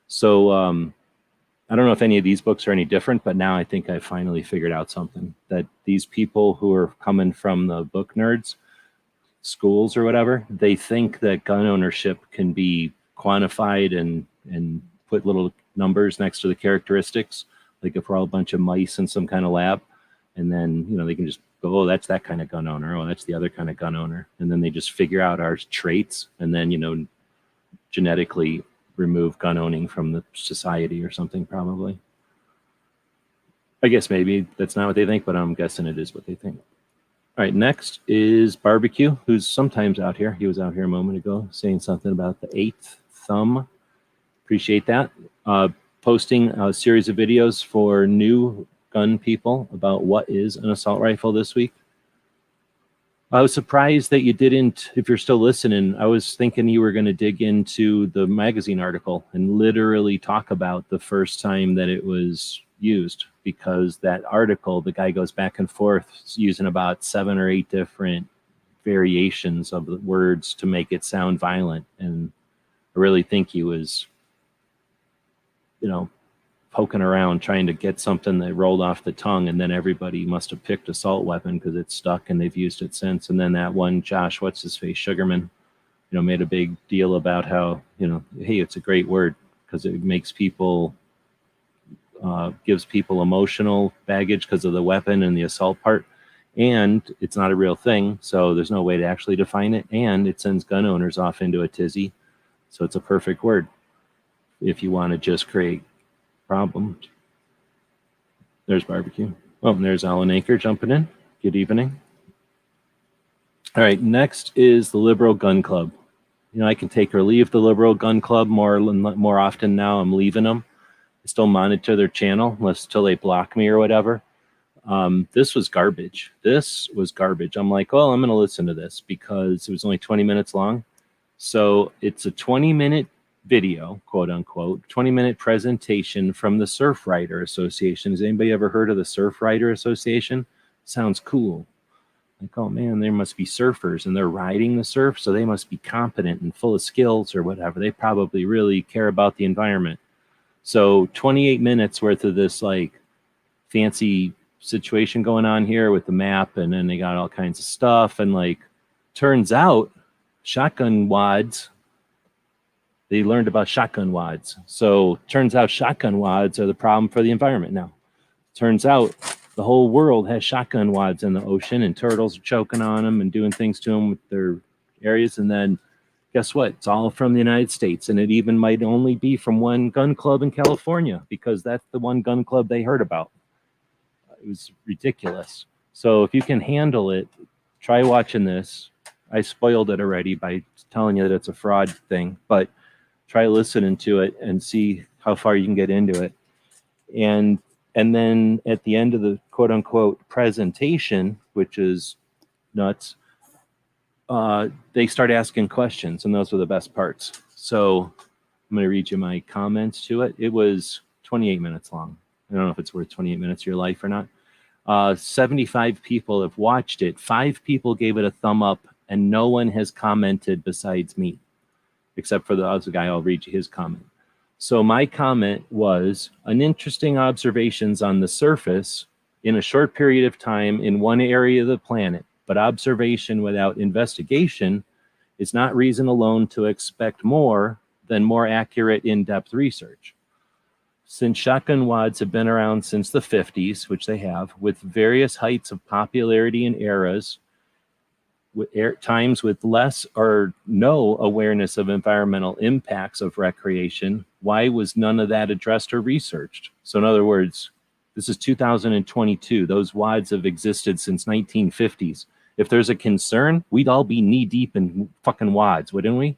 So I don't know if any of these books are any different, but now I think I finally figured out something, that these people who are coming from the book nerds schools or whatever, they think that gun ownership can be quantified and put little numbers next to the characteristics, like if we're all a bunch of mice in some kind of lab. And then, they can just go, oh, that's that kind of gun owner. Oh, that's the other kind of gun owner. And then they just figure out our traits and then, genetically remove gun owning from the society or something, probably. I guess maybe that's not what they think, but I'm guessing it is what they think. All right, next is Barbecue, who's sometimes out here. He was out here a moment ago saying something about the 8th thumb. Appreciate that. Posting a series of videos for new gun people about what is an assault rifle this week. I was surprised that you didn't, if you're still listening, I was thinking you were going to dig into the magazine article and literally talk about the first time that it was used, because that article, the guy goes back and forth using about 7 or 8 different variations of the words to make it sound violent. And I really think he was, poking around trying to get something that rolled off the tongue, and then everybody must have picked assault weapon because it's stuck and they've used it since. And then that one Josh, what's his face, Sugarman, made a big deal about how, hey, it's a great word because it makes people, gives people emotional baggage because of the weapon and the assault part, and it's not a real thing, so there's no way to actually define it, and it sends gun owners off into a tizzy. So it's a perfect word if you want to just create problems. There's Barbecue. Oh, and there's Alan Anchor jumping in. Good evening. All right, next is the Liberal Gun Club. I can take or leave the Liberal Gun Club more often now. I'm leaving them. I still monitor their channel until they block me or whatever. This was garbage. I'm like, well, I'm going to listen to this because it was only 20 minutes long. So it's a 20-minute video, quote unquote, 20-minute presentation from the Surf Rider Association. Has anybody ever heard of the Surf Rider Association? Sounds cool. Like, oh man, there must be surfers and they're riding the surf, so they must be competent and full of skills or whatever. They probably really care about the environment. So 28 minutes worth of this like fancy situation going on here with the map, and then they got all kinds of stuff, and like turns out shotgun wads, they learned about shotgun wads. So turns out shotgun wads are the problem for the environment now. Turns out the whole world has shotgun wads in the ocean, and turtles are choking on them and doing things to them with their areas. And then guess what? It's all from the United States, and it even might only be from one gun club in California because that's the one gun club they heard about. It was ridiculous. So if you can handle it, try watching this. I spoiled it already by telling you that it's a fraud thing, but try listening to it and see how far you can get into it. And then at the end of the quote unquote presentation, which is nuts, they start asking questions, and those were the best parts. So I'm going to read you my comments to it. It was 28 minutes long. I don't know if it's worth 28 minutes of your life or not. 75 people have watched it. 5 people gave it a thumb up, and no one has commented besides me, except for the other guy. I'll read you his comment. So my comment was, an interesting observations on the surface in a short period of time in one area of the planet, but observation without investigation is not reason alone to expect more than more accurate in-depth research. Since shotgun wads have been around since the 50s, which they have, with various heights of popularity and eras, with times with less or no awareness of environmental impacts of recreation, why was none of that addressed or researched? So in other words, this is 2022. Those wads have existed since 1950s. If there's a concern, we'd all be knee deep in fucking wads, wouldn't we?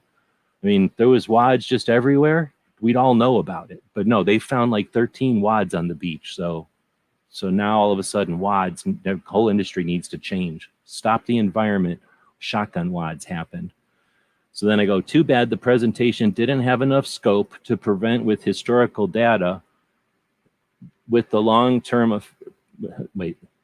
I mean, there was wads just everywhere. We'd all know about it. But no, they found like 13 wads on the beach. So now all of a sudden wads, the whole industry needs to change. Stop the environment. Shotgun wads happened. So then I go, too bad the presentation didn't have enough scope to prevent with historical data with the long-term of,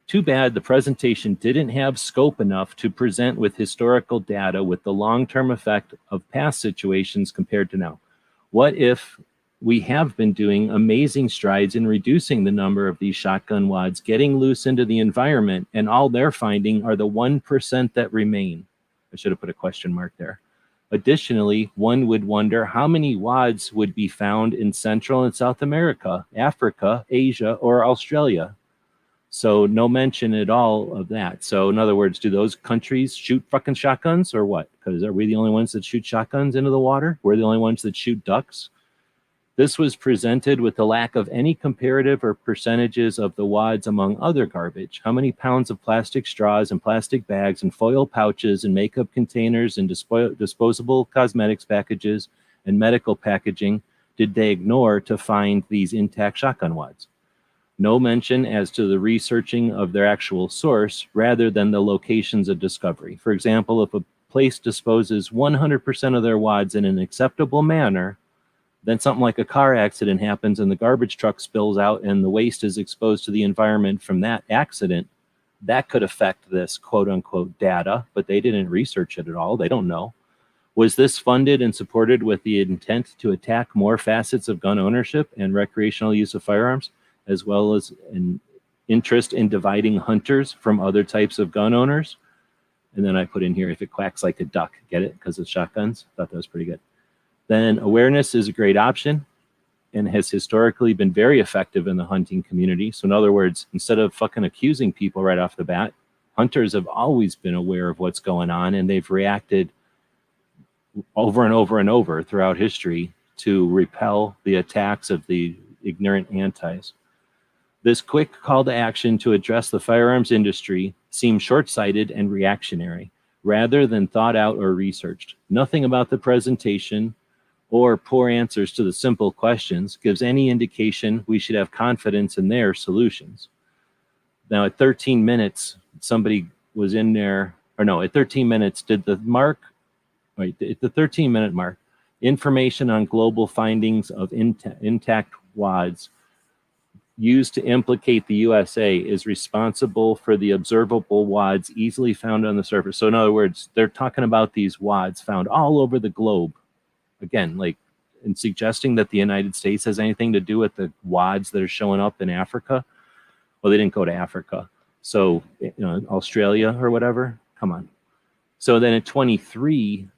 too bad the presentation didn't have scope enough to present with historical data with the long-term effect of past situations compared to now. What if we have been doing amazing strides in reducing the number of these shotgun wads getting loose into the environment, and all they're finding are the 1% that remain? I should have put a question mark there. Additionally, one would wonder how many wads would be found in Central and South America, Africa, Asia, or Australia. So no mention at all of that. So in other words, do those countries shoot fucking shotguns or what? Because are we the only ones that shoot shotguns into the water? We're the only ones that shoot ducks. This was presented with the lack of any comparative or percentages of the wads among other garbage. How many pounds of plastic straws and plastic bags and foil pouches and makeup containers and disposable cosmetics packages and medical packaging did they ignore to find these intact shotgun wads? No mention as to the researching of their actual source rather than the locations of discovery. For example, if a place disposes 100% of their wads in an acceptable manner, then something like a car accident happens and the garbage truck spills out and the waste is exposed to the environment from that accident, that could affect this quote unquote data, but they didn't research it at all. They don't know. Was this funded and supported with the intent to attack more facets of gun ownership and recreational use of firearms, as well as an interest in dividing hunters from other types of gun owners? And then I put in here, if it quacks like a duck, get it? Because of shotguns. Thought that was pretty good. Then awareness is a great option and has historically been very effective in the hunting community. So in other words, instead of fucking accusing people right off the bat, hunters have always been aware of what's going on and they've reacted over and over and over throughout history to repel the attacks of the ignorant antis. This quick call to action to address the firearms industry seems short-sighted and reactionary, rather than thought out or researched. Nothing about the presentation or poor answers to the simple questions gives any indication we should have confidence in their solutions. Now at 13 minutes, somebody was in there, or no, at 13 minutes, did the mark, right, at the 13-minute mark, information on global findings of intact wads used to implicate the USA is responsible for the observable wads easily found on the surface. So in other words, they're talking about these wads found all over the globe. Again, like in suggesting that the United States has anything to do with the wads that are showing up in Africa. Well, they didn't go to Africa. So, you know, Australia or whatever, come on. So then at 23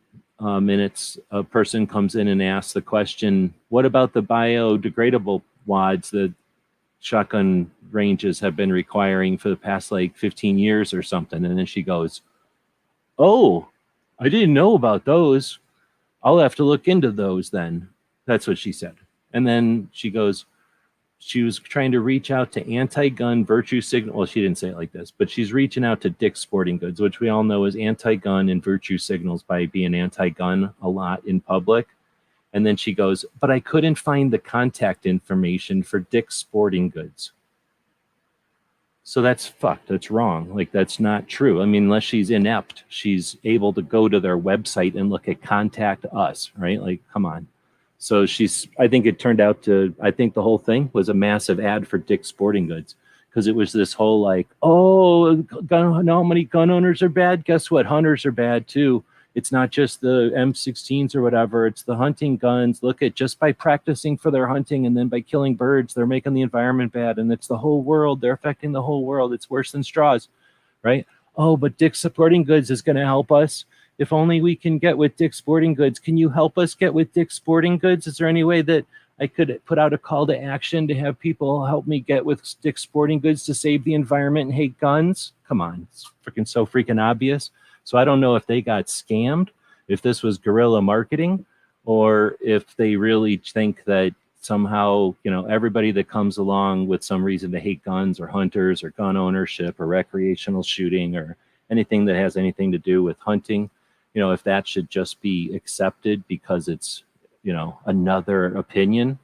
minutes, a person comes in and asks the question, what about the biodegradable wads that shotgun ranges have been requiring for the past like 15 years or something? And then she goes, oh, I didn't know about those. I'll have to look into those then. That's what she said. And then she goes, she was trying to reach out to anti-gun virtue signal. Well, she didn't say it like this, but she's reaching out to Dick's Sporting Goods, which we all know is anti-gun and virtue signals by being anti-gun a lot in public. And then she goes, but I couldn't find the contact information for Dick's Sporting Goods. So that's fucked. That's wrong. Like, that's not true. I mean, unless she's inept, she's able to go to their website and look at contact us, right? Like, come on. So I think it turned out to, I think the whole thing was a massive ad for Dick's Sporting Goods, because it was this whole like, oh, how many gun owners are bad? Guess what? Hunters are bad too. It's not just the M16s or whatever. It's the hunting guns. Look at, just by practicing for their hunting and then by killing birds, they're making the environment bad. And it's the whole world. They're affecting the whole world. It's worse than straws, right? Oh, but Dick's Sporting Goods is going to help us. If only we can get with Dick's Sporting Goods. Can you help us get with Dick's Sporting Goods? Is there any way that I could put out a call to action to have people help me get with Dick's Sporting Goods to save the environment and hate guns? Come on. It's freaking so freaking obvious. So I don't know if they got scammed, if this was guerrilla marketing, or if they really think that somehow, you know, everybody that comes along with some reason to hate guns or hunters or gun ownership or recreational shooting or anything that has anything to do with hunting, you know, if that should just be accepted because it's, you know, another opinion.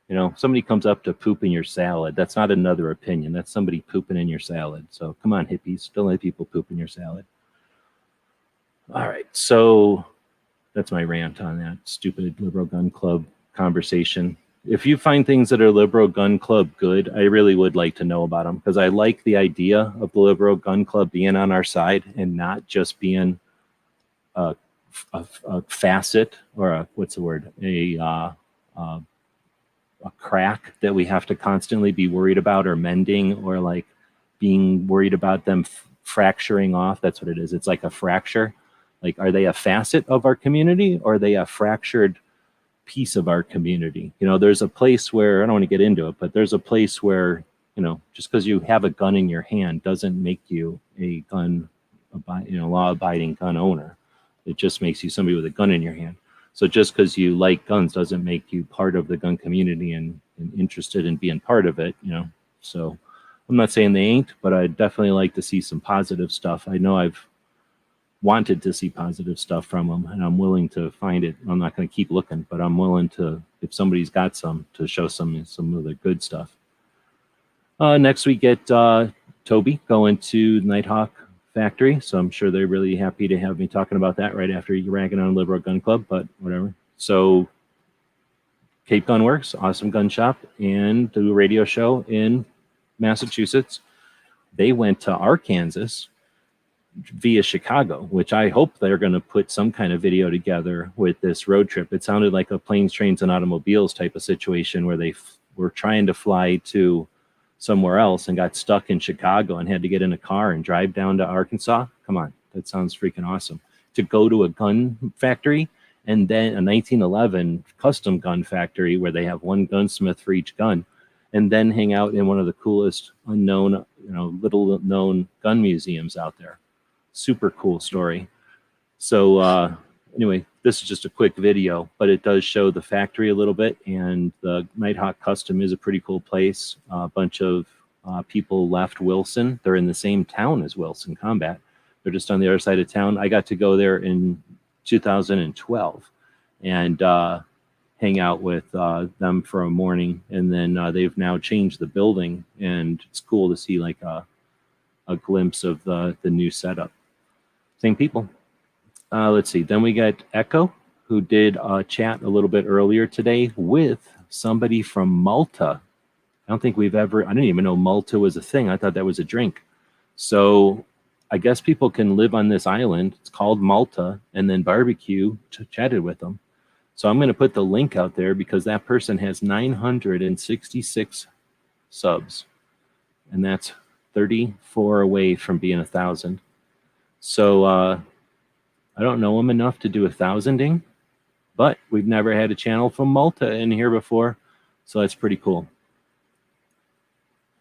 You know, somebody comes up to poop in your salad. That's not another opinion. That's somebody pooping in your salad. So come on, hippies. Don't let people poop in your salad. All right. So that's my rant on that stupid liberal gun club conversation. If you find things that are liberal gun club good, I really would like to know about them, because I like the idea of the liberal gun club being on our side and not just being a facet or a, what's the word? A crack that we have to constantly be worried about or mending, or like being worried about them fracturing off. That's what it is. It's like a fracture. Like, are they a facet of our community, or are they a fractured piece of our community? You know, there's a place where, I don't want to get into it, but there's a place where just because you have a gun in your hand doesn't make you a law-abiding gun owner. It just makes you somebody with a gun in your hand. So just because you like guns doesn't make you part of the gun community and interested in being part of it, So I'm not saying they ain't, but I'd definitely like to see some positive stuff. I know I've wanted to see positive stuff from them, and I'm willing to find it. I'm not going to keep looking, but I'm willing to, if somebody's got some, to show some of the good stuff. Next we get Toby going to Nighthawk Factory, so I'm sure they're really happy to have me talking about that right after you ragging on Liberal Gun Club, but whatever. So Cape Gun Works, awesome gun shop, and the radio show in Massachusetts. They went to Arkansas via Chicago, which I hope they're going to put some kind of video together with this road trip. It sounded like a planes, trains, and automobiles type of situation where they were trying to fly to somewhere else and got stuck in Chicago and had to get in a car and drive down to Arkansas. Come on, that sounds freaking awesome. To go to a gun factory and then a 1911 custom gun factory where they have one gunsmith for each gun, and then hang out in one of the coolest unknown, little known gun museums out there. Super cool story. So anyway, this is just a quick video, but it does show the factory a little bit, and the Nighthawk Custom is a pretty cool place. A bunch of people left Wilson. They're in the same town as Wilson Combat. They're just on the other side of town. I got to go there in 2012 and hang out with them for a morning, and then they've now changed the building, and it's cool to see like a glimpse of the new setup. Same people. Let's see. Then we got Echo, who did a chat a little bit earlier today with somebody from Malta. I didn't even know Malta was a thing. I thought that was a drink. So I guess people can live on this island. It's called Malta, and then barbecue. Chatted with them. So I'm going to put the link out there because that person has 966 subs, and that's 34 away from being 1,000. So I don't know him enough to do 1,000ing, but we've never had a channel from Malta in here before, so that's pretty cool.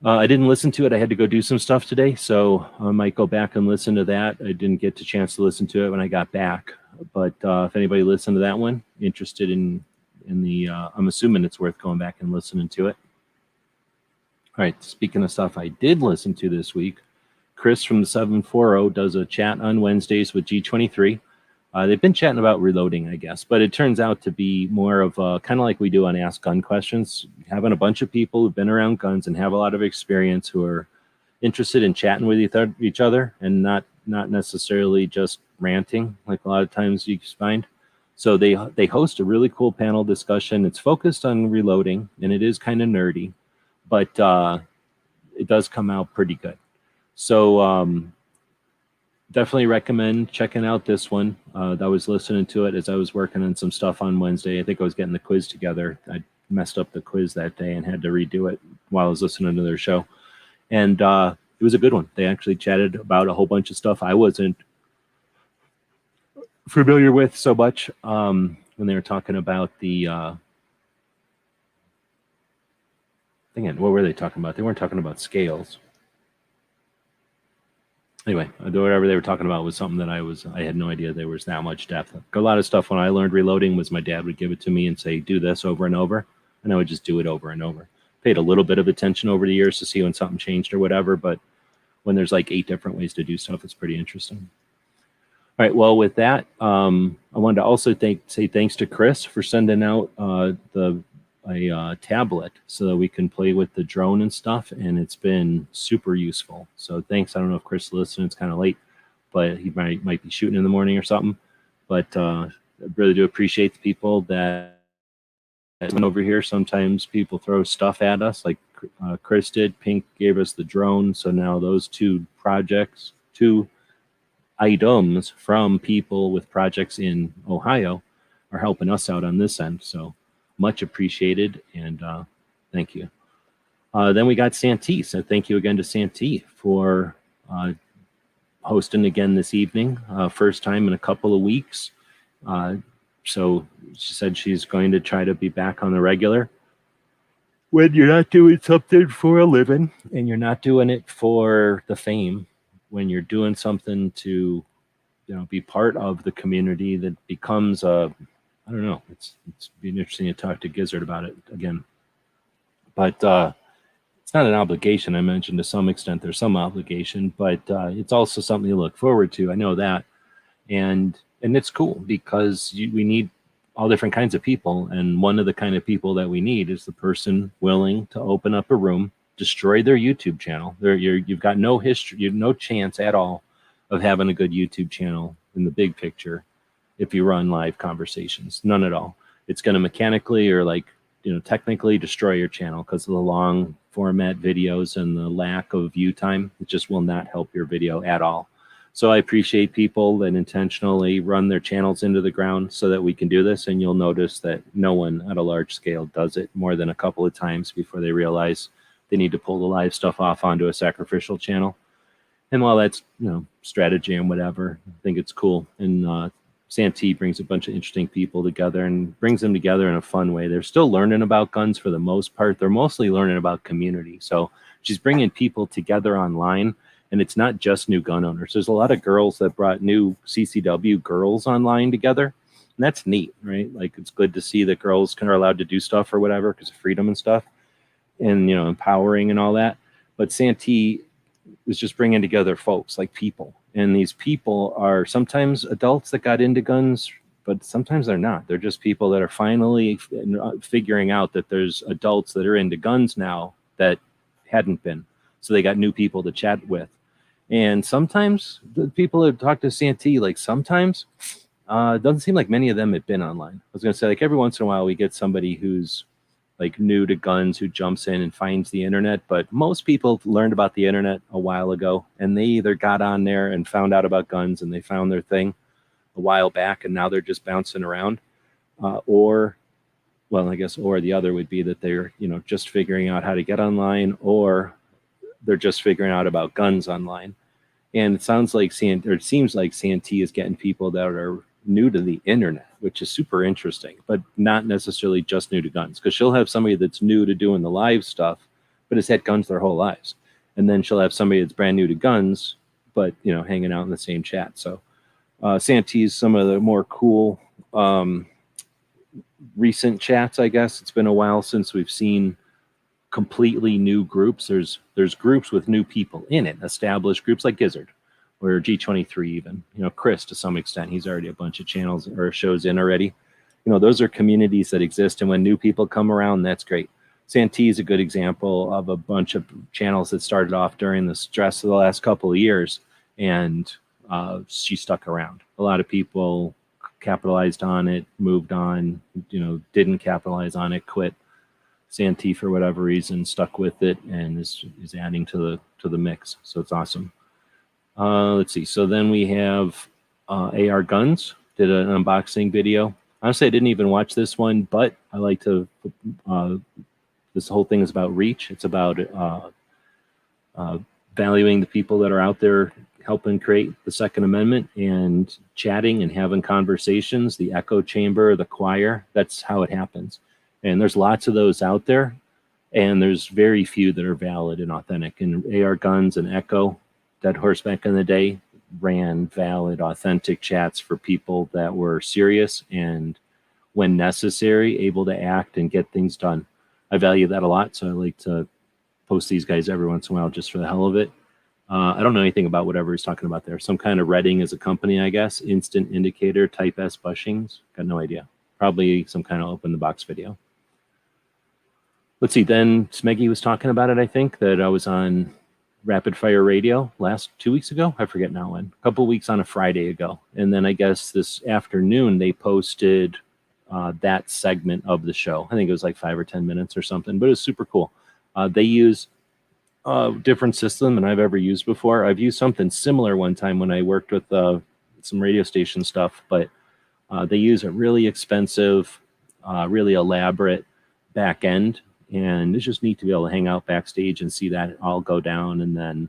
I didn't listen to it. I had to go do some stuff today, so I might go back and listen to that. I didn't get the chance to listen to it when I got back, but if anybody listened to that one, interested in the, I'm assuming it's worth going back and listening to it. All right, speaking of stuff I did listen to this week, Chris from the 740 does a chat on Wednesdays with G23. They've been chatting about reloading, I guess, but it turns out to be more of a kind of like we do on Ask Gun Questions, having a bunch of people who've been around guns and have a lot of experience who are interested in chatting with each other and not necessarily just ranting like a lot of times you find. So they host a really cool panel discussion. It's focused on reloading, and it is kind of nerdy, but it does come out pretty good. So definitely recommend checking out this one. I was listening to it as I was working on some stuff on Wednesday. I think I was getting the quiz together. I messed up the quiz that day and had to redo it while I was listening to their show. And it was a good one. They actually chatted about a whole bunch of stuff I wasn't familiar with so much when they were talking about the what were they talking about? They weren't talking about scales. Anyway, whatever they were talking about was something that I had no idea there was that much depth. A lot of stuff when I learned reloading was my dad would give it to me and say, do this over and over, and I would just do it over and over. Paid a little bit of attention over the years to see when something changed or whatever, but when there's like 8 different ways to do stuff, it's pretty interesting. All right, well, with that, I wanted to also say thanks to Chris for sending out a tablet so that we can play with the drone and stuff, and it's been super useful. So thanks. I don't know if Chris listened. It's kind of late, but he might be shooting in the morning or something. But I really do appreciate the people that come over here. Sometimes people throw stuff at us, like Chris did. Pink gave us the drone, so now those 2 items from people with projects in Ohio are helping us out on this end. So much appreciated, and thank you. Then we got Santee. So thank you again to Santee for hosting again this evening. First time in a couple of weeks. So she said she's going to try to be back on the regular. when you're not doing something for a living and you're not doing it for the fame, when you're doing something to, be part of the community, that becomes I don't know. It's been interesting to talk to Gizzard about it again, but it's not an obligation. I mentioned to some extent there's some obligation, but it's also something to look forward to. I know that, and it's cool because we need all different kinds of people, and one of the kind of people that we need is the person willing to open up a room, destroy their YouTube channel. You've got no history, you have no chance at all of having a good YouTube channel in the big picture if you run live conversations. None at all. It's going to mechanically or technically destroy your channel because of the long format videos and the lack of view time. It just will not help your video at all. So I appreciate people that intentionally run their channels into the ground so that we can do this. And you'll notice that no one at a large scale does it more than a couple of times before they realize they need to pull the live stuff off onto a sacrificial channel. And while that's, strategy and whatever, I think it's cool. And Santee brings a bunch of interesting people together and brings them together in a fun way. They're still learning about guns for the most part. They're mostly learning about community. So she's bringing people together online. And it's not just new gun owners. There's a lot of girls that brought new CCW girls online together. And that's neat, right? Like, it's good to see that girls are allowed to do stuff or whatever because of freedom and stuff and, empowering and all that. But Santee was just bringing together folks, like people. And these people are sometimes adults that got into guns, but sometimes they're not. They're just people that are finally figuring out that there's adults that are into guns now that hadn't been. So they got new people to chat with. And sometimes the people that talk to Santee, sometimes it doesn't seem like many of them had been online. I was going to say, every once in a while we get somebody who's new to guns who jumps in and finds the internet. But most people learned about the internet a while ago, and they either got on there and found out about guns and they found their thing a while back, and now they're just bouncing around. Or the other would be that they're, just figuring out how to get online, or they're just figuring out about guns online. And it seems like Santee is getting people that are new to the internet, which is super interesting, but not necessarily just new to guns, because she'll have somebody that's new to doing the live stuff, but has had guns their whole lives. And then she'll have somebody that's brand new to guns, but, hanging out in the same chat. So Santee's some of the more cool recent chats, I guess. It's been a while since we've seen completely new groups. There's groups with new people in it, established groups like Gizzard or G23 even, Chris to some extent. He's already a bunch of channels or shows in already. Those are communities that exist, and when new people come around, that's great. Santee is a good example of a bunch of channels that started off during the stress of the last couple of years, and she stuck around. A lot of people capitalized on it, moved on, didn't capitalize on it, quit. Santee, for whatever reason, stuck with it and is adding to the mix. So it's awesome. Let's see. So then we have AR Guns did an unboxing video. Honestly, I didn't even watch this one, but I like to. This whole thing is about reach. It's about valuing the people that are out there helping create the Second Amendment and chatting and having conversations. The echo chamber, the choir. That's how it happens. And there's lots of those out there, and there's very few that are valid and authentic. And AR Guns and Echo, Dead Horse back in the day, ran valid, authentic chats for people that were serious and, when necessary, able to act and get things done. I value that a lot, so I like to post these guys every once in a while just for the hell of it. I don't know anything about whatever he's talking about there. Some kind of Redding as a company, I guess. Instant Indicator, Type S bushings. Got no idea. Probably some kind of open the box video. Let's see, then Smeggy was talking about it, I think, that I was on Rapid Fire Radio 2 weeks ago. I forget now when. A couple of weeks on a Friday ago. And then I guess this afternoon they posted that segment of the show. I think it was 5 or 10 minutes or something, but it was super cool. They use a different system than I've ever used before. I've used something similar one time when I worked with some radio station stuff, but they use a really expensive, really elaborate back end. And it's just neat to be able to hang out backstage and see that all go down. And then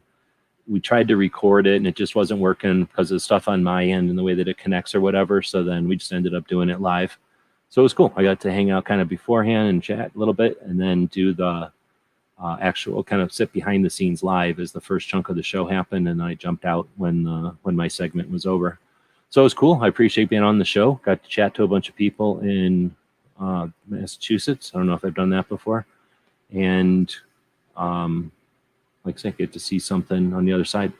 we tried to record it, and it just wasn't working because of the stuff on my end and the way that it connects or whatever. So then we just ended up doing it live. So it was cool. I got to hang out kind of beforehand and chat a little bit, and then do the actual kind of sit behind the scenes live as the first chunk of the show happened, and I jumped out when my segment was over. So it was cool. I appreciate being on the show. Got to chat to a bunch of people in Massachusetts. I don't know if I've done that before, and like I said, get to see something on the other side.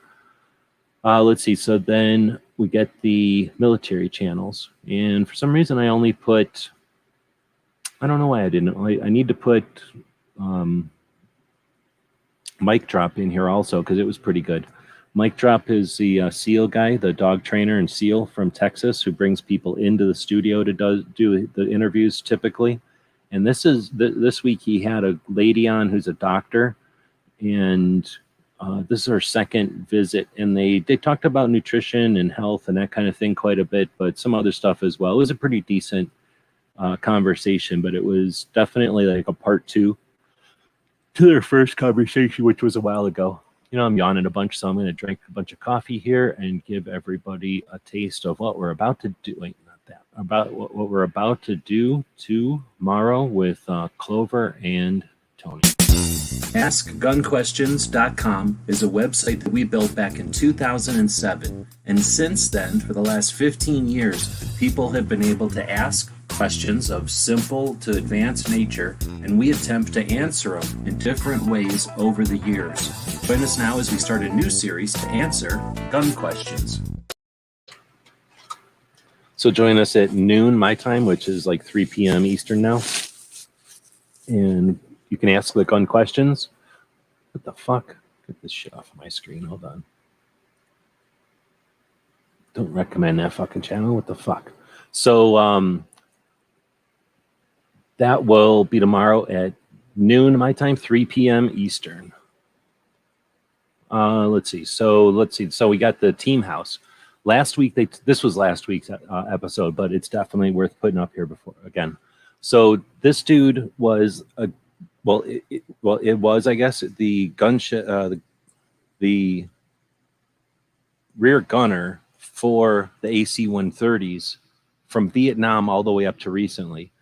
Let's see. So then we get the military channels, and for some reason I only put. I don't know why I didn't. I need to put Mic Drop in here also because it was pretty good. Mic Drop is the SEAL guy, the dog trainer and SEAL from Texas, who brings people into the studio to do the interviews typically. And this week he had a lady on who's a doctor, and this is her second visit, and they talked about nutrition and health and that kind of thing quite a bit, but some other stuff as well. It was a pretty decent conversation, but it was definitely like a part two to their first conversation, which was a while ago. You know, I'm yawning a bunch, so I'm going to drink a bunch of coffee here and give everybody a taste of what we're about to do. Wait, not that. About what we're about to do tomorrow with Clover and Tony. AskGunQuestions.com is a website that we built back in 2007. And since then, for the last 15 years, people have been able to ask questions of simple to advanced nature, and we attempt to answer them in different ways over the years. Join us now as we start a new series to answer gun questions. So join us at noon my time, which is like 3 p.m. Eastern now. And you can ask the gun questions. What the fuck? Get this shit off my screen. Hold on. Don't recommend that fucking channel. What the fuck? So that will be tomorrow at noon my time, 3 p.m. Eastern. Let's see. So we got the team house. Last week, this was last week's episode, but it's definitely worth putting up here before again. So this dude was it was, I guess, the the rear gunner for the AC-130s from Vietnam all the way up to recently.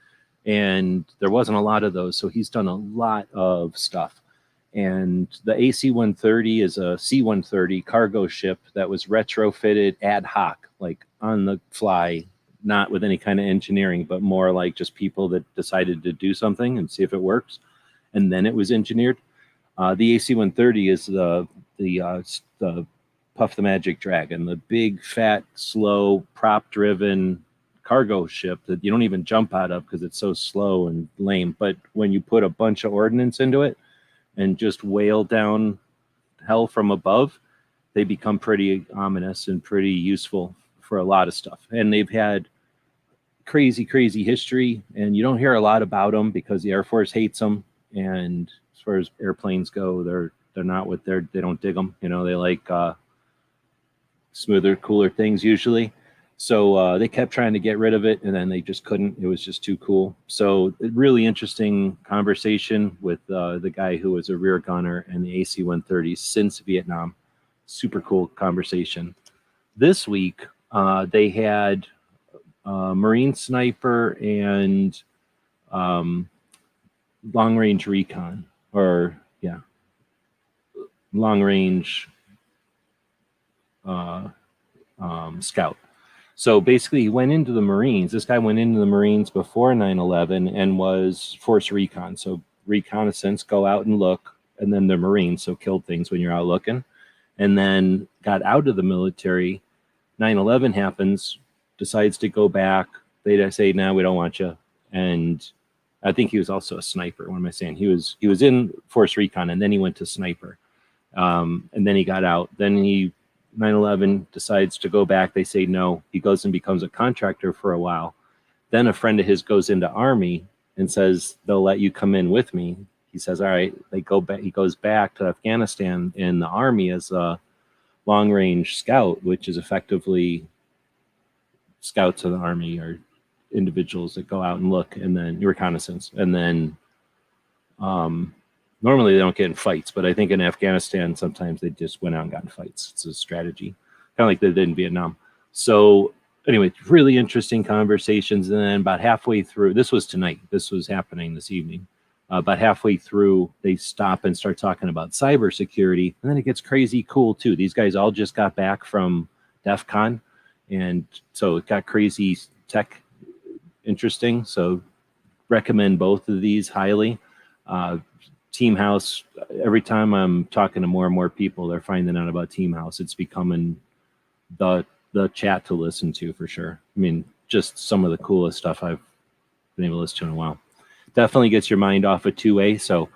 And there wasn't a lot of those, so he's done a lot of stuff. And the AC-130 is a C-130 cargo ship that was retrofitted ad hoc, like on the fly, not with any kind of engineering, but more like just people that decided to do something and see if it works. And then it was engineered. The AC-130 is the Puff the Magic Dragon, the big, fat, slow, prop-driven cargo ship that you don't even jump out of because it's so slow and lame. But when you put a bunch of ordnance into it and just whale down hell from above, they become pretty ominous and pretty useful for a lot of stuff. And they've had crazy history, and you don't hear a lot about them because the Air Force hates them. And as far as airplanes go, they're not what they don't dig them. You know, they like smoother, cooler things usually. So they kept trying to get rid of it, and then they just couldn't. It was just too cool. So really interesting conversation with the guy who was a rear gunner in the AC-130 since Vietnam. Super cool conversation. This week, they had Marine Sniper and long-range Recon, long-range Scout. So basically, he went into the Marines. This guy went into the Marines before 9/11 and was Force Recon. So reconnaissance, go out and look, and then the Marines, so killed things when you're out looking. And then got out of the military. 9/11 happens, decides to go back. They say, "No, we don't want you." And I think he was also a sniper. What am I saying? He was in Force Recon, and then he went to sniper. And then he got out. Then 9/11 decides to go back. They say no. He goes and becomes a contractor for a while. Then a friend of his goes into Army and says, they'll let you come in with me. He says, all right. They go back. He goes back to Afghanistan in the Army as a long-range scout, which is effectively scouts of the Army or individuals that go out and look, and then reconnaissance. And then normally they don't get in fights, but I think in Afghanistan, sometimes they just went out and got in fights. It's a strategy, kind of like they did in Vietnam. So anyway, really interesting conversations. And then about halfway through, this was tonight, this was happening this evening. About halfway through, they stop and start talking about cybersecurity. And then it gets crazy cool too. These guys all just got back from DEF CON. And so it got crazy tech interesting. So recommend both of these highly. Team House, every time I'm talking to more and more people, they're finding out about Team House. It's becoming the chat to listen to for sure. I mean, just some of the coolest stuff I've been able to listen to in a while. Definitely gets your mind off of 2A. So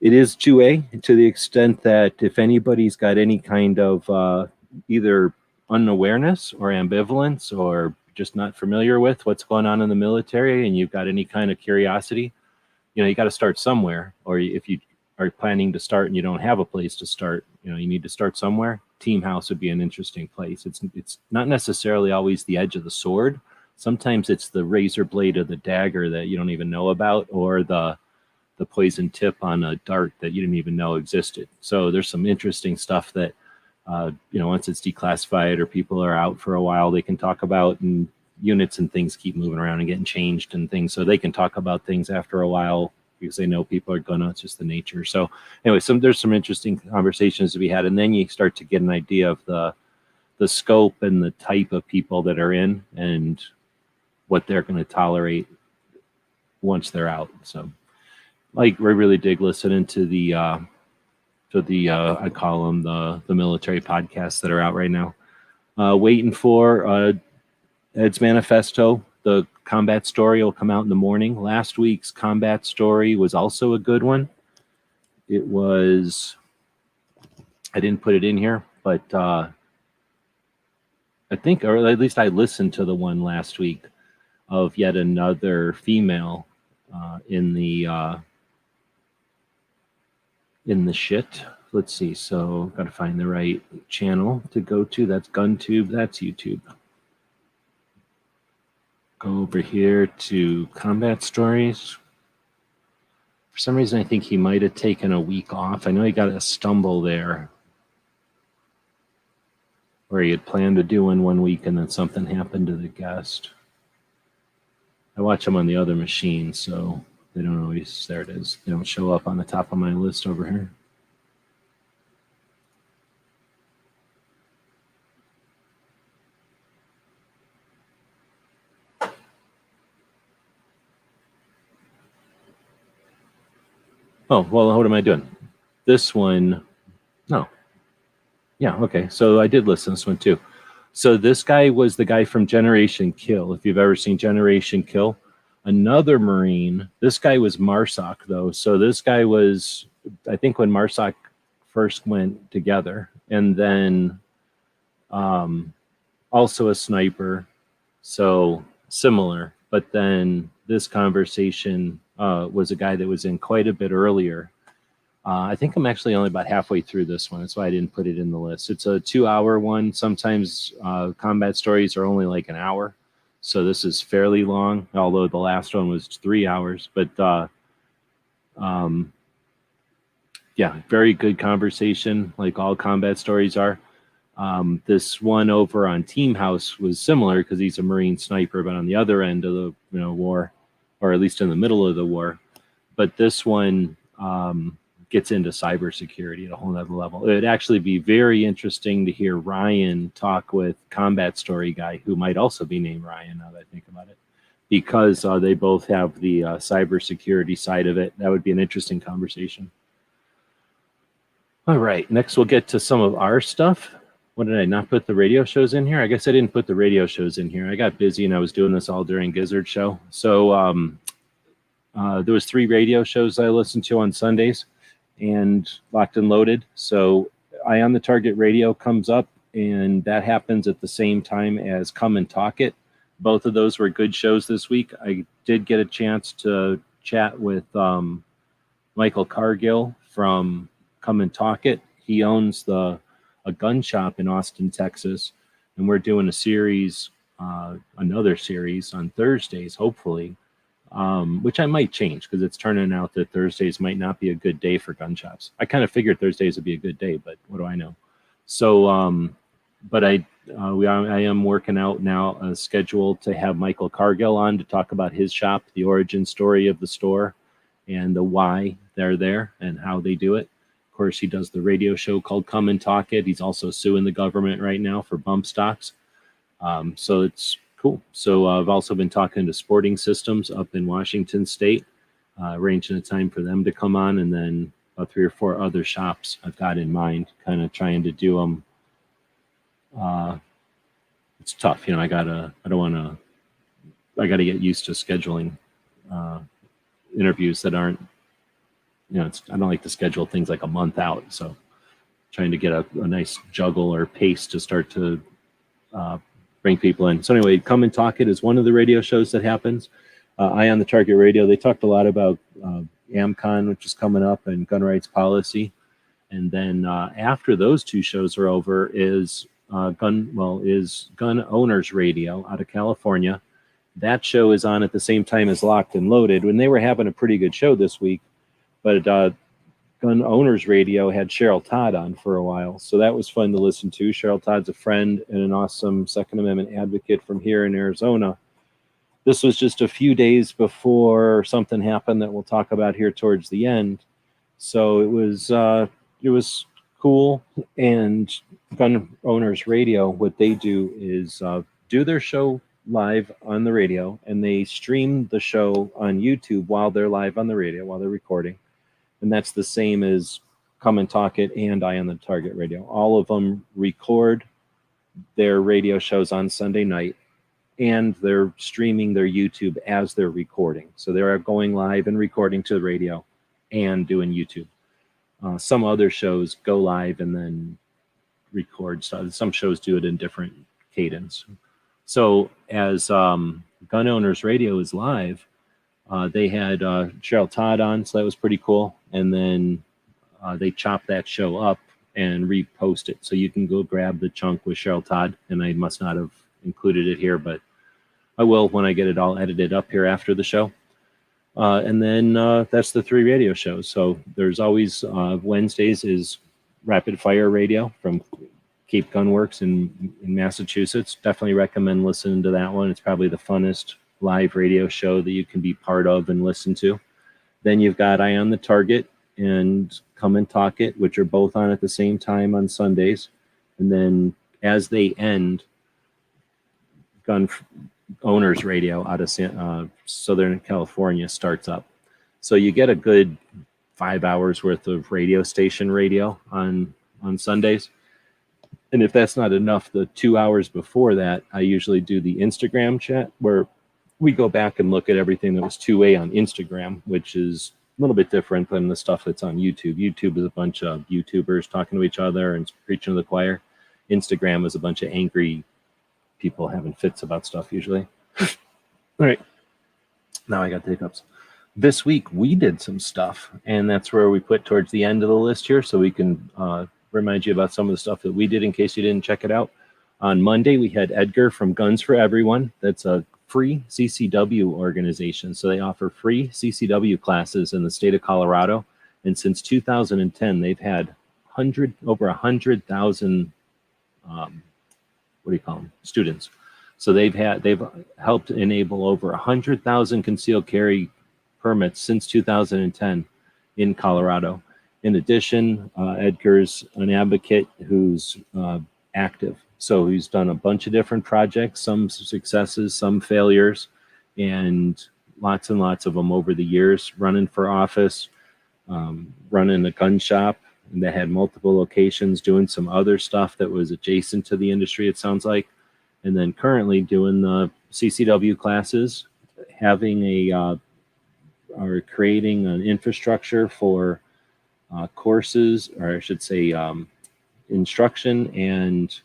it is 2A to the extent that if anybody's got any kind of either unawareness or ambivalence or just not familiar with what's going on in the military and you've got any kind of curiosity, you know, you got to start somewhere. Or if you are planning to start and you don't have a place to start, you know, you need to start somewhere. Team House would be an interesting place. It's not necessarily always the edge of the sword. Sometimes it's the razor blade of the dagger that you don't even know about, or the poison tip on a dart that you didn't even know existed. So there's some interesting stuff that, you know, once it's declassified or people are out for a while, they can talk about, and units and things keep moving around and getting changed and things. So they can talk about things after a while because they know people are gonna, it's just the nature. So anyway, there's some interesting conversations to be had. And then you start to get an idea of the scope and the type of people that are in and what they're going to tolerate once they're out. So like, we really dig listening to the I call them the military podcasts that are out right now. Waiting for Ed's Manifesto. The combat story will come out in the morning. Last week's combat story was also a good one. It was, I didn't put it in here, but I think, or at least I listened to the one last week of yet another female in the shit. Let's see. So got to find the right channel to go to. That's GunTube. That's YouTube. Go over here to combat stories. For some reason, I think he might have taken a week off. I know he got a stumble there where he had planned to do one week and then something happened to the guest. I watch them on the other machine, so they don't always, there it is. They don't show up on the top of my list over here. Oh, well, what am I doing? This one, no. Yeah, okay, so I did listen to this one too. So this guy was the guy from Generation Kill, if you've ever seen Generation Kill. Another Marine, this guy was MARSOC though. So this guy was, I think when MARSOC first went together, and then also a sniper, so similar. But then this conversation was a guy that was in quite a bit earlier. I think I'm actually only about halfway through this one. That's why I didn't put it in the list. It's a 2-hour one. Sometimes combat stories are only like an hour. So this is fairly long, although the last one was 3 hours. But yeah, very good conversation, like all combat stories are. This one over on Team House was similar because he's a Marine sniper, but on the other end of the war, or at least in the middle of the war. But this one gets into cybersecurity at a whole nother level. It'd actually be very interesting to hear Ryan talk with Combat Story guy, who might also be named Ryan now that I think about it, because they both have the cybersecurity side of it. That would be an interesting conversation. All right, next we'll get to some of our stuff. What did I not put the radio shows in here? I guess I didn't put the radio shows in here. I got busy and I was doing this all during Gizzard Show. So there was 3 radio shows I listened to on Sundays and Locked and Loaded. So Eye on the Target Radio comes up, and that happens at the same time as Come and Talk It. Both of those were good shows this week. I did get a chance to chat with Michael Cargill from Come and Talk It. He owns a gun shop in Austin, Texas, and we're doing a series, another series on Thursdays, hopefully, which I might change because it's turning out that Thursdays might not be a good day for gun shops. I kind of figured Thursdays would be a good day, but what do I know? So but I am working out now a schedule to have Michael Cargill on to talk about his shop, the origin story of the store, and the why they're there and how they do it. Of course, he does the radio show called Come and Talk It. He's also suing the government right now for bump stocks. So it's cool. So I've also been talking to Sporting Systems up in Washington State, arranging a time for them to come on, and then 3 or 4 other shops I've got in mind, kind of trying to do them. It's tough, I gotta get used to scheduling interviews that aren't, I don't like to schedule things like a month out. So trying to get a nice juggle or pace to start to bring people in. So anyway, Come and Talk It is one of the radio shows that happens. Eye on the Target Radio, they talked a lot about AMCON, which is coming up, and gun rights policy. And then after those 2 shows are over is Gun Owners Radio out of California. That show is on at the same time as Locked and Loaded, when they were having a pretty good show this week. But Gun Owners Radio had Cheryl Todd on for a while, so that was fun to listen to. Cheryl Todd's a friend and an awesome Second Amendment advocate from here in Arizona. This was just a few days before something happened that we'll talk about here towards the end. So it was cool. And Gun Owners Radio, what they do is do their show live on the radio, and they stream the show on YouTube while they're live on the radio, while they're recording. And that's the same as Come and Talk It and Eye on the Target Radio. All of them record their radio shows on Sunday night, and they're streaming their YouTube as they're recording. So they're going live and recording to the radio and doing YouTube. Some other shows go live and then record. So some shows do it in different cadence. So as Gun Owners Radio is live, they had Cheryl Todd on, so that was pretty cool. And then they chopped that show up and repost it. So you can go grab the chunk with Cheryl Todd, and I must not have included it here, but I will when I get it all edited up here after the show. And then that's the 3 radio shows. So there's always Wednesdays is Rapid Fire Radio from Cape Gun Works in Massachusetts. Definitely recommend listening to that one. It's probably the funnest live radio show that you can be part of and listen to. Then you've got Eye on the Target and Come and Talk It, which are both on at the same time on Sundays. And then as they end, Gun Owners Radio out of Southern California starts up. So you get a good 5 hours worth of radio station radio on Sundays. And if that's not enough, the 2 hours before that, I usually do the Instagram chat where we go back and look at everything that was 2A on Instagram, which is a little bit different than the stuff that's on YouTube. YouTube is a bunch of YouTubers talking to each other and preaching to the choir. Instagram is a bunch of angry people having fits about stuff usually. All right. Now I got the hiccups. This week we did some stuff, and that's where we put towards the end of the list here so we can remind you about some of the stuff that we did in case you didn't check it out. On Monday, we had Edgar from Guns for Everyone. That's a free CCW organization. So they offer free CCW classes in the state of Colorado. And since 2010, they've had over 100,000 students. So they've helped enable over 100,000 concealed carry permits since 2010 in Colorado. In addition, Edgar's an advocate who's active. So he's done a bunch of different projects, some successes, some failures, and lots of them over the years, running for office, running a gun shop that had multiple locations, doing some other stuff that was adjacent to the industry, it sounds like. And then currently doing the CCW classes, having or creating an infrastructure for courses, or I should say instruction and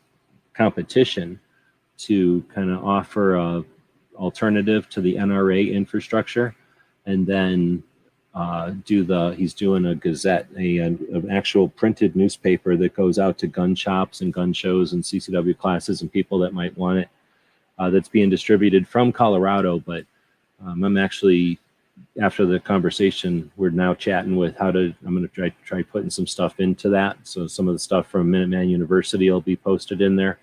competition to kind of offer a alternative to the NRA infrastructure. And then he's doing a gazette, an actual printed newspaper that goes out to gun shops and gun shows and CCW classes and people that might want it. That's being distributed from Colorado, but I'm actually after the conversation, we're now chatting with I'm going to try putting some stuff into that. So some of the stuff from Minuteman University will be posted in there.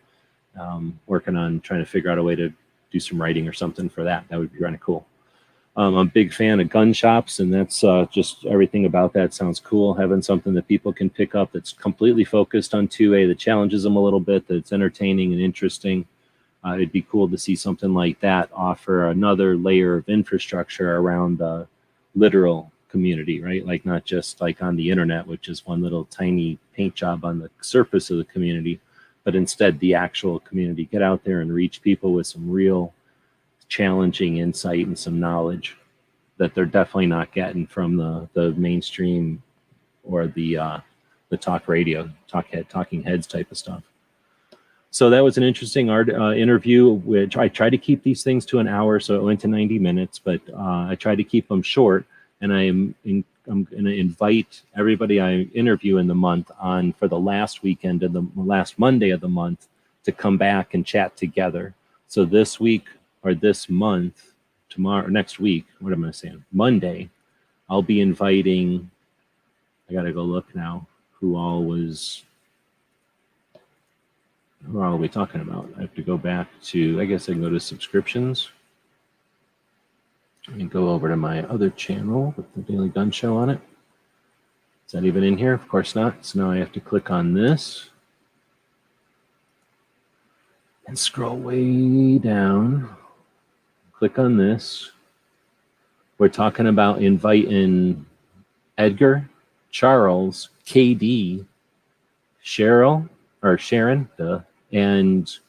Working on trying to figure out a way to do some writing or something for that. That would be kind of cool. I'm a big fan of gun shops, and that's just everything about that sounds cool. Having something that people can pick up that's completely focused on 2A, that challenges them a little bit, that's entertaining and interesting. It'd be cool to see something like that offer another layer of infrastructure around the literal community, right? Like not just like on the internet, which is one little tiny paint job on the surface of the community, but instead the actual community. Get out there and reach people with some real challenging insight and some knowledge that they're definitely not getting from the mainstream or the talk radio, talking heads type of stuff. So that was an interesting interview, which I try to keep these things to an hour, so it went to 90 minutes, but I try to keep them short, and I'm going to invite everybody I interview in the month on for the last weekend of the last Monday of the month to come back and chat together. So this week or this month, tomorrow, next week, what am I saying? Monday, I'll be inviting, I got to go look now, who all are we talking about? I have to go back to, I guess I can go to subscriptions and go over to my other channel with the Daily Gun Show on it. Is that even in here? Of course not. So now I have to click on this and scroll way down. Click on this. We're talking about inviting Edgar, Charles, KD, Sharon, and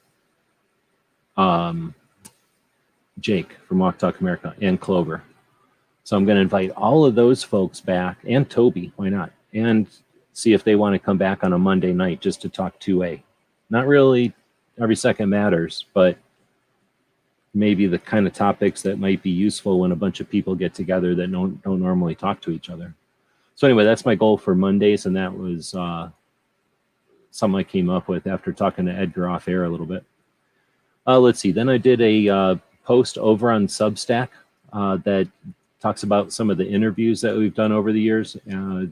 Jake from Walk Talk America, and Clover. So I'm going to invite all of those folks back, and Toby, why not? And see if they want to come back on a Monday night just to talk 2A. Not really every second matters, but maybe the kind of topics that might be useful when a bunch of people get together that don't normally talk to each other. So anyway, that's my goal for Mondays, and that was something I came up with after talking to Edgar off air a little bit. Let's see. Then I did a post over on Substack that talks about some of the interviews that we've done over the years. I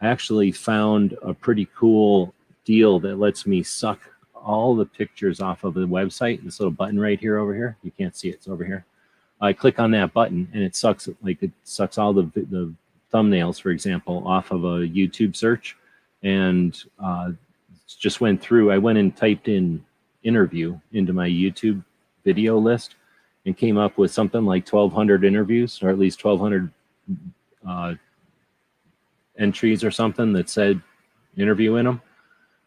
actually found a pretty cool deal that lets me suck all the pictures off of the website. This little button right here over here. You can't see it. It's over here. I click on that button and it sucks all the thumbnails, for example, off of a YouTube search. And just went through. I went and typed in interview into my YouTube video list and came up with something like 1,200 interviews, or at least 1,200 entries or something that said interview in them.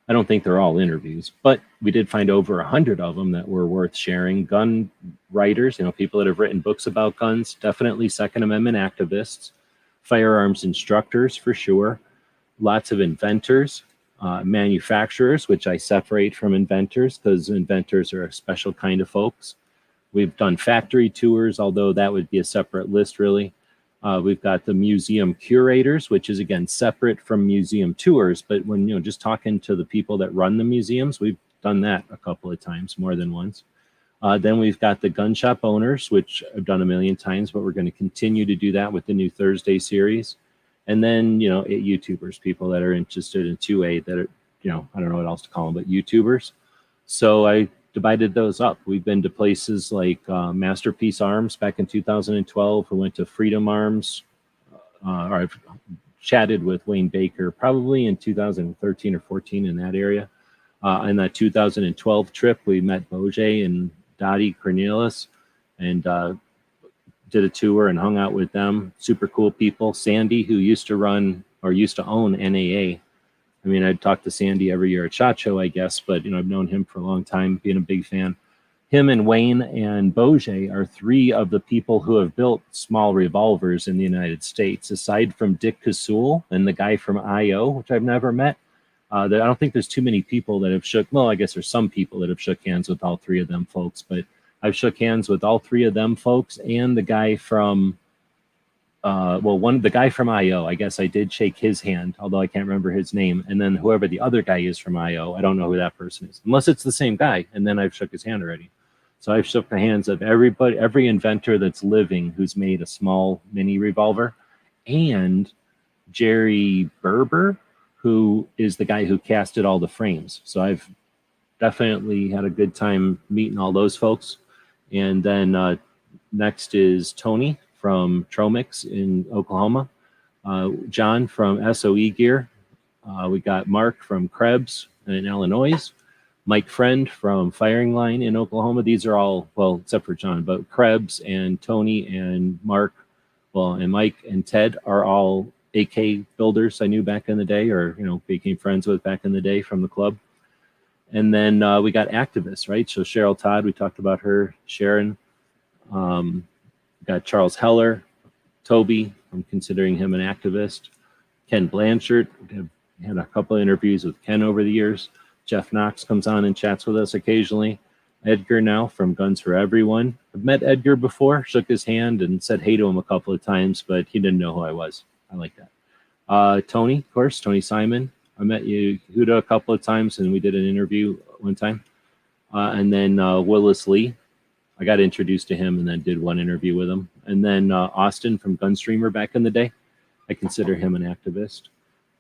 I don't think they're all interviews, but we did find over 100 of them that were worth sharing. Gun writers, people that have written books about guns, definitely Second Amendment activists, firearms instructors for sure, lots of inventors, manufacturers, which I separate from inventors because inventors are a special kind of folks. We've done factory tours, although that would be a separate list, really. We've got the museum curators, which is, again, separate from museum tours. But when, just talking to the people that run the museums, we've done that a couple of times, more than once. Then we've got the gun shop owners, which I've done a million times, but we're going to continue to do that with the new Thursday series. And then, YouTubers, people that are interested in 2A that are, I don't know what else to call them, but YouTubers. So I divided those up. We've been to places like Masterpiece Arms back in 2012. We went to Freedom Arms, or I've chatted with Wayne Baker probably in 2013 or 14 in that area. In that 2012 trip, we met Boje and Dottie Cornelius and did a tour and hung out with them. Super cool people. Sandy, who used to own NAA. I mean, I'd talk to Sandy every year at SHOT Show, I guess, but, I've known him for a long time, being a big fan. Him and Wayne and Boje are three of the people who have built small revolvers in the United States, aside from Dick Kasul and the guy from IO, which I've never met. I don't think there's too many people that have I guess there's some people that have shook hands with all three of them folks, but I've shook hands with all three of them folks and the guy from, the guy from IO, I guess I did shake his hand, although I can't remember his name. And then whoever the other guy is from IO, I don't know who that person is, unless it's the same guy. And then I've shook his hand already. So I've shook the hands of everybody, every inventor that's living who's made a small mini revolver, and Jerry Berber, who is the guy who casted all the frames. So I've definitely had a good time meeting all those folks. And then next is Tony from Tromix in Oklahoma, John from SOE Gear. We got Mark from Krebs in Illinois, Mike Friend from Firing Line in Oklahoma. These are all, well, except for John, but Krebs and Tony and Mark, well, and Mike and Ted are all AK builders I knew back in the day, or, you know, became friends with back in the day from the club. And then we got activists, right? So Cheryl Todd, we talked about her, Sharon. Got Charles Heller, Toby, I'm considering him an activist. Ken Blanchard, I've had a couple of interviews with Ken over the years. Jeff Knox comes on and chats with us occasionally. Edgar now from Guns for Everyone. I've met Edgar before, shook his hand and said hey to him a couple of times, but he didn't know who I was. I like that. Tony, of course, Tony Simon. I met you, Huda, a couple of times, and we did an interview one time. And then Willis Lee. I got introduced to him and then did one interview with him. And then Austin from Gunstreamer back in the day. I consider him an activist.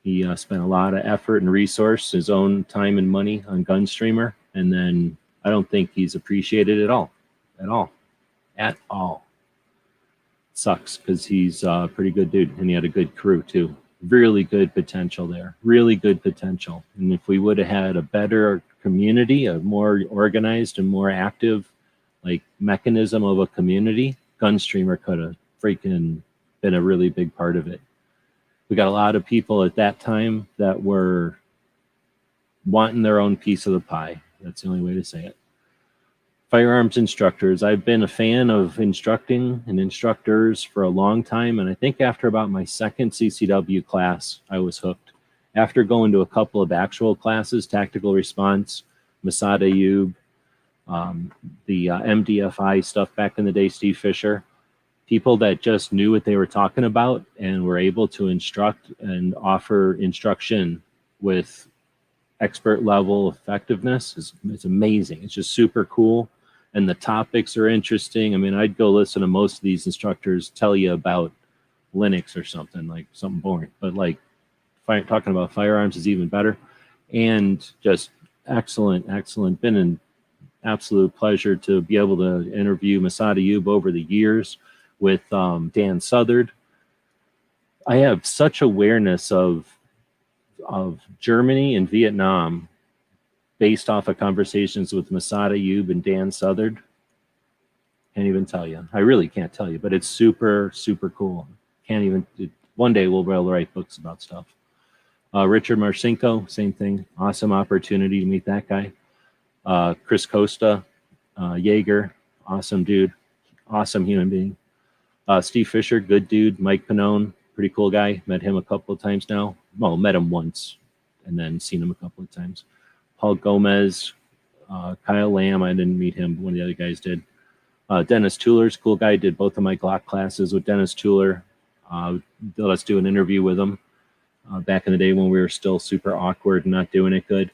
He spent a lot of effort and resource, his own time and money on Gunstreamer. And then I don't think he's appreciated at all. Sucks because he's a pretty good dude and he had a good crew too. Really good potential there, really good potential. And if we would have had a better community, a more organized and more active like mechanism of a community, Gunstreamer could have freaking been a really big part of it. We got a lot of people at that time that were wanting their own piece of the pie. That's the only way to say it. Firearms instructors. I've been a fan of instructing and instructors for a long time. And I think after about my second CCW class, I was hooked. After going to a couple of actual classes, tactical response, Masad Ayub, the MDFI stuff back in the day, Steve Fisher, people that just knew what they were talking about and were able to instruct and offer instruction with expert level effectiveness is amazing. It's just super cool. And the topics are interesting. I mean, I'd go listen to most of these instructors tell you about Linux or something, like something boring. But like talking about firearms is even better. And just excellent. Been an absolute pleasure to be able to interview Masad Ayub over the years with Dan Southard. I have such awareness of Germany and Vietnam based off of conversations with Masad Ayub and Dan Southard. Can't even tell you. I really can't tell you, but it's super, super cool. One day we'll be able to write books about stuff. Richard Marcinko, same thing. Awesome opportunity to meet that guy. Chris Costa, Jaeger, awesome dude. Awesome human being. Steve Fisher, good dude. Mike Pannone, pretty cool guy. Met him a couple of times now. Well, met him once and then seen him a couple of times. Paul Gomez, Kyle Lamb, I didn't meet him, but one of the other guys did. Dennis Tueler's cool guy, did both of my Glock classes with Dennis Tueler. Let's do an interview with him back in the day when we were still super awkward and not doing it good.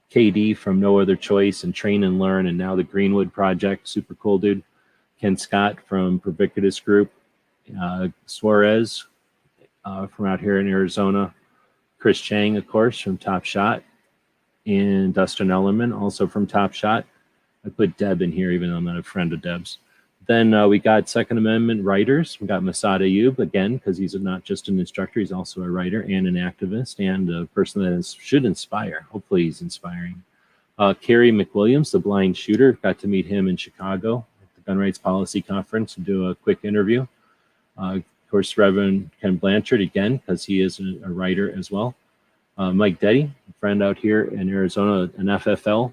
KD from No Other Choice and Train and Learn, and now the Greenwood Project, super cool dude. Ken Scott from Pervicatus Group. Suarez from out here in Arizona. Chris Chang, of course, from Top Shot. And Dustin Ellerman, also from Top Shot. I put Deb in here, even though I'm not a friend of Deb's. Then we got Second Amendment writers. We got Masad Ayub, again, because he's not just an instructor, he's also a writer and an activist and a person that should inspire. Hopefully he's inspiring. Carrie Mcwilliams, the blind shooter, got to meet him in Chicago at the Gun Rights Policy Conference and do a quick interview. Of course, Reverend Ken Blanchard, again, because he is a writer as well. Mike Deddy, a friend out here in Arizona, an FFL.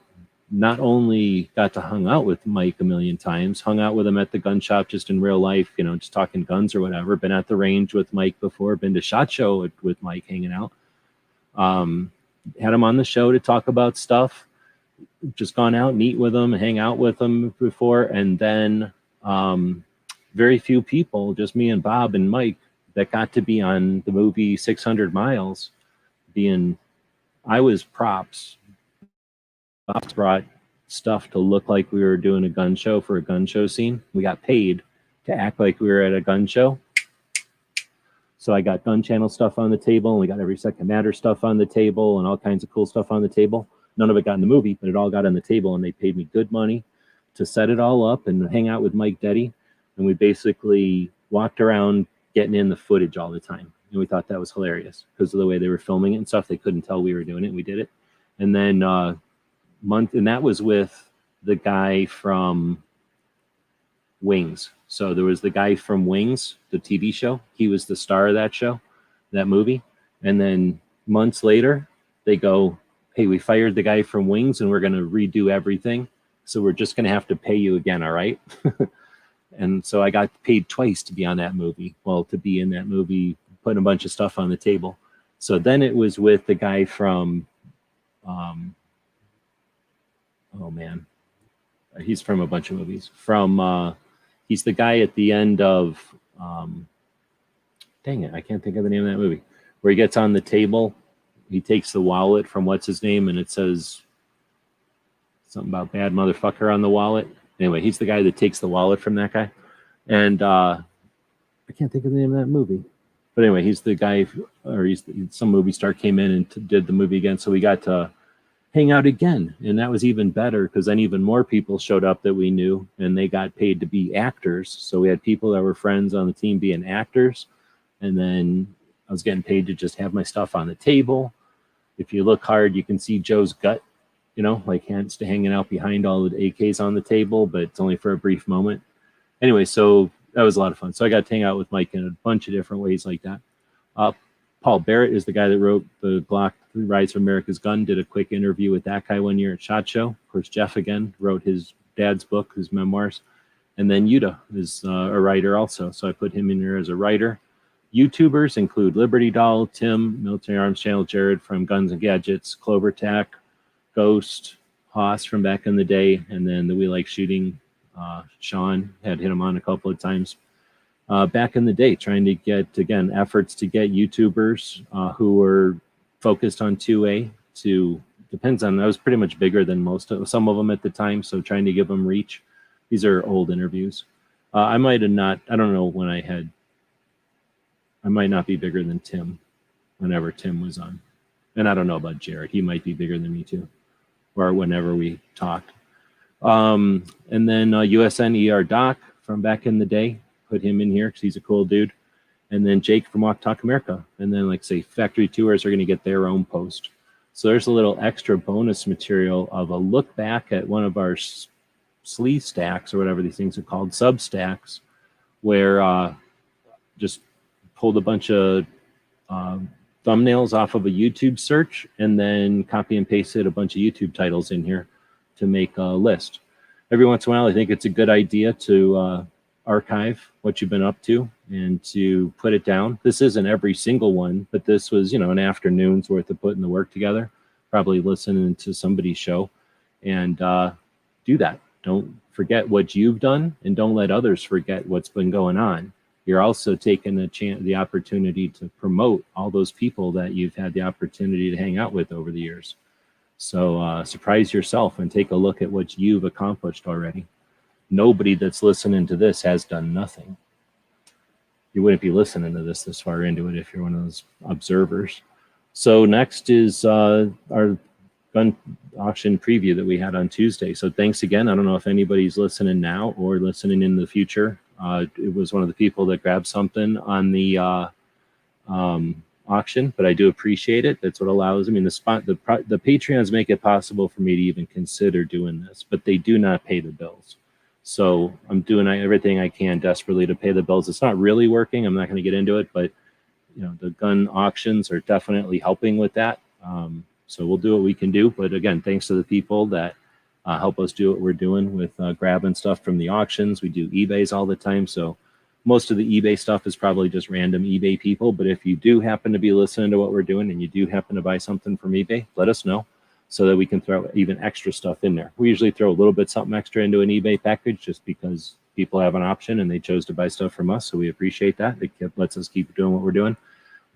Not only got to hang out with Mike a million times, hung out with him at the gun shop just in real life, you know, just talking guns or whatever. Been at the range with Mike before, been to SHOT Show with Mike hanging out. Had him on the show to talk about stuff. Just gone out and eat with him, hang out with him before. And then very few people, just me and Bob and Mike, that got to be on the movie 600 Miles. I was props. Bob brought stuff to look like we were doing a gun show for a gun show scene. We got paid to act like we were at a gun show. So I got gun channel stuff on the table, and we got Every Second Matter stuff on the table, and all kinds of cool stuff on the table. None of it got in the movie, but it all got on the table, and they paid me good money to set it all up and hang out with Mike Detty. And we basically walked around getting in the footage all the time. And we thought that was hilarious because of the way they were filming it and stuff. They couldn't tell we were doing it, and we did it. And then and that was with the guy from Wings. So there was the guy from Wings, the TV show. He was the star of that show, that movie. And then months later, they go, hey, we fired the guy from Wings and we're going to redo everything. So we're just going to have to pay you again, all right? And so I got paid twice to be on that movie. Well, to be in that movie, putting a bunch of stuff on the table. So then it was with the guy from, oh man, he's from a bunch of movies. From, he's the guy at the end of, dang it, I can't think of the name of that movie, where he gets on the table, he takes the wallet from what's his name, and it says something about bad motherfucker on the wallet. Anyway, he's the guy that takes the wallet from that guy. And I can't think of the name of that movie. But anyway, he's the guy, or some movie star came in and did the movie again. So we got to hang out again. And that was even better because then even more people showed up that we knew, and they got paid to be actors. So we had people that were friends on the team being actors. And then I was getting paid to just have my stuff on the table. If you look hard, you can see Joe's gut, you know, like hanging out behind all the AKs on the table, but it's only for a brief moment. Anyway, so that was a lot of fun. So I got to hang out with Mike in a bunch of different ways like that. Paul Barrett is the guy that wrote the Glock Rise from America's Gun, did a quick interview with that guy one year at SHOT Show. Of course, Jeff again wrote his dad's book, his memoirs. And then Yuta is a writer also. So I put him in there as a writer. YouTubers include Liberty Doll, Tim, Military Arms Channel, Jared from Guns and Gadgets, Clover Tack, Ghost, Haas from back in the day, and then the We Like Shooting, Sean had hit him on a couple of times. Back in the day, trying to get, again, efforts to get YouTubers who were focused on 2A to, depends on, I was pretty much bigger than some of them at the time, so trying to give them reach. These are old interviews. I might have not, I don't know when I might not be bigger than Tim whenever Tim was on. And I don't know about Jared. He might be bigger than me too, or whenever we talked. And then USN ER Doc from back in the day, put him in here because he's a cool dude. And then Jake from Walk Talk America. And then, like, say, Factory Tours are going to get their own post. So there's a little extra bonus material of a look back at one of our sleeve stacks, or whatever these things are called, SubStacks, where just pulled a bunch of thumbnails off of a YouTube search and then copy and pasted a bunch of YouTube titles in here to make a list. Every once in a while, I think it's a good idea to archive what you've been up to and to put it down. This isn't every single one, but this was, you know, an afternoon's worth of putting the work together, probably listening to somebody's show, and do that. Don't forget what you've done, and don't let others forget what's been going on. You're also taking the opportunity to promote all those people that you've had the opportunity to hang out with over the years. So surprise yourself and take a look at what you've accomplished already. Nobody that's listening to this has done nothing. You wouldn't be listening to this far into it if you're one of those observers. So next is our gun auction preview that we had on Tuesday. So thanks again. I don't know if anybody's listening now or listening in the future. It was one of the people that grabbed something on the auction, but I do appreciate it. That's what allows, I mean, the Patreons make it possible for me to even consider doing this, but they do not pay the bills. So I'm doing everything I can desperately to pay the bills. It's not really working. I'm not going to get into it, but you know, the gun auctions are definitely helping with that. So we'll do what we can do. But again, thanks to the people that help us do what we're doing with grabbing stuff from the auctions. We do eBays all the time. So most of the eBay stuff is probably just random eBay people. But if you do happen to be listening to what we're doing and you do happen to buy something from eBay, let us know so that we can throw even extra stuff in there. We usually throw a little bit something extra into an eBay package just because people have an option and they chose to buy stuff from us. So we appreciate that. It lets us keep doing what we're doing.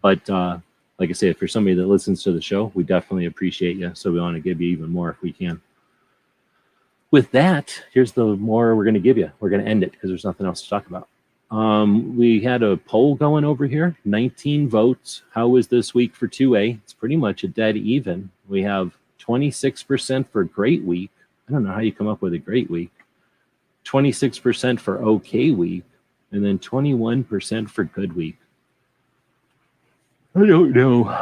But like I say, if you're somebody that listens to the show, we definitely appreciate you. So we want to give you even more if we can. With that, here's the more we're going to give you. We're going to end it because there's nothing else to talk about. We had a poll going over here, 19 votes. How was this week for 2A? It's pretty much a dead even. We have 26% for great week. I don't know how you come up with a great week. 26% for okay week, and then 21% for good week. I don't know.